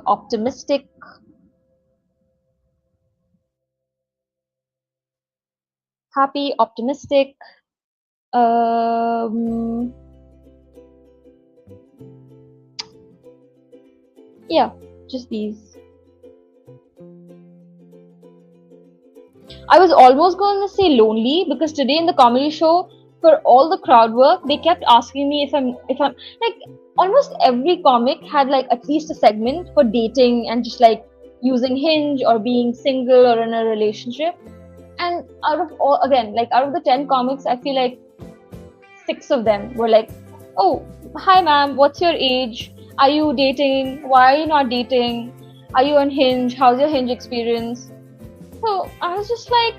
optimistic, yeah, just these. I was almost going to say lonely because today in the comedy show, for all the crowd work, they kept asking me if I'm like, almost every comic had like at least a segment for dating and just like using Hinge or being single or in a relationship. And out of the 10 comics, I feel like 6 of them were like, oh, hi ma'am, what's your age? Are you dating? Why are you not dating? Are you on Hinge? How's your Hinge experience? So I was just like,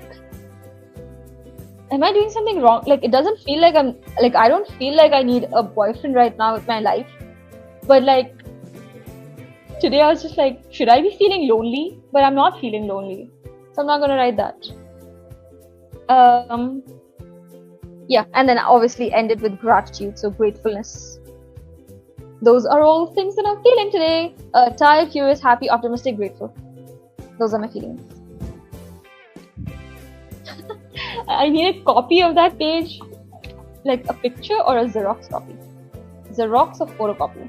am I doing something wrong? Like, it doesn't feel like I don't feel like I need a boyfriend right now with my life. But like, today I was just like, should I be feeling lonely? But I'm not feeling lonely. So I'm not going to write that. Yeah, and then obviously ended with gratitude, so gratefulness. Those are all things that I'm feeling today. Tired, curious, happy, optimistic, grateful. Those are my feelings. I need a copy of that page, like a picture or a Xerox copy. Xerox or photocopy.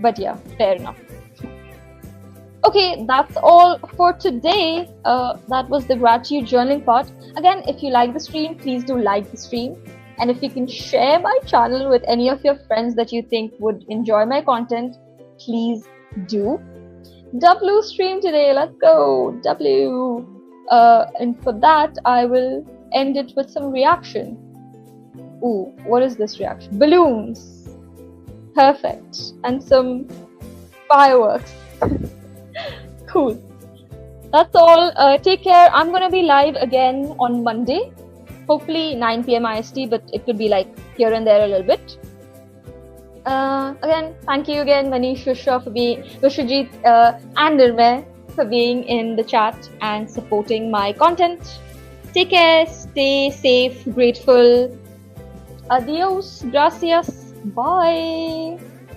But yeah, fair enough. Okay, that's all for today. That was the gratitude journaling part. Again, if you like the stream, please do like the stream. And if you can share my channel with any of your friends that you think would enjoy my content, please do. W stream today, let's go, W. And for that, I will end it with some reaction. Ooh, what is this reaction? Balloons. Perfect. And some fireworks. Cool. That's all. Take care. I'm gonna be live again on Monday. Hopefully 9 PM IST, but it could be like here and there a little bit. Again, thank you again, Manish, Vishwajit, and Nirmay for being in the chat and supporting my content. Take care, stay safe, grateful. Adios, gracias, bye.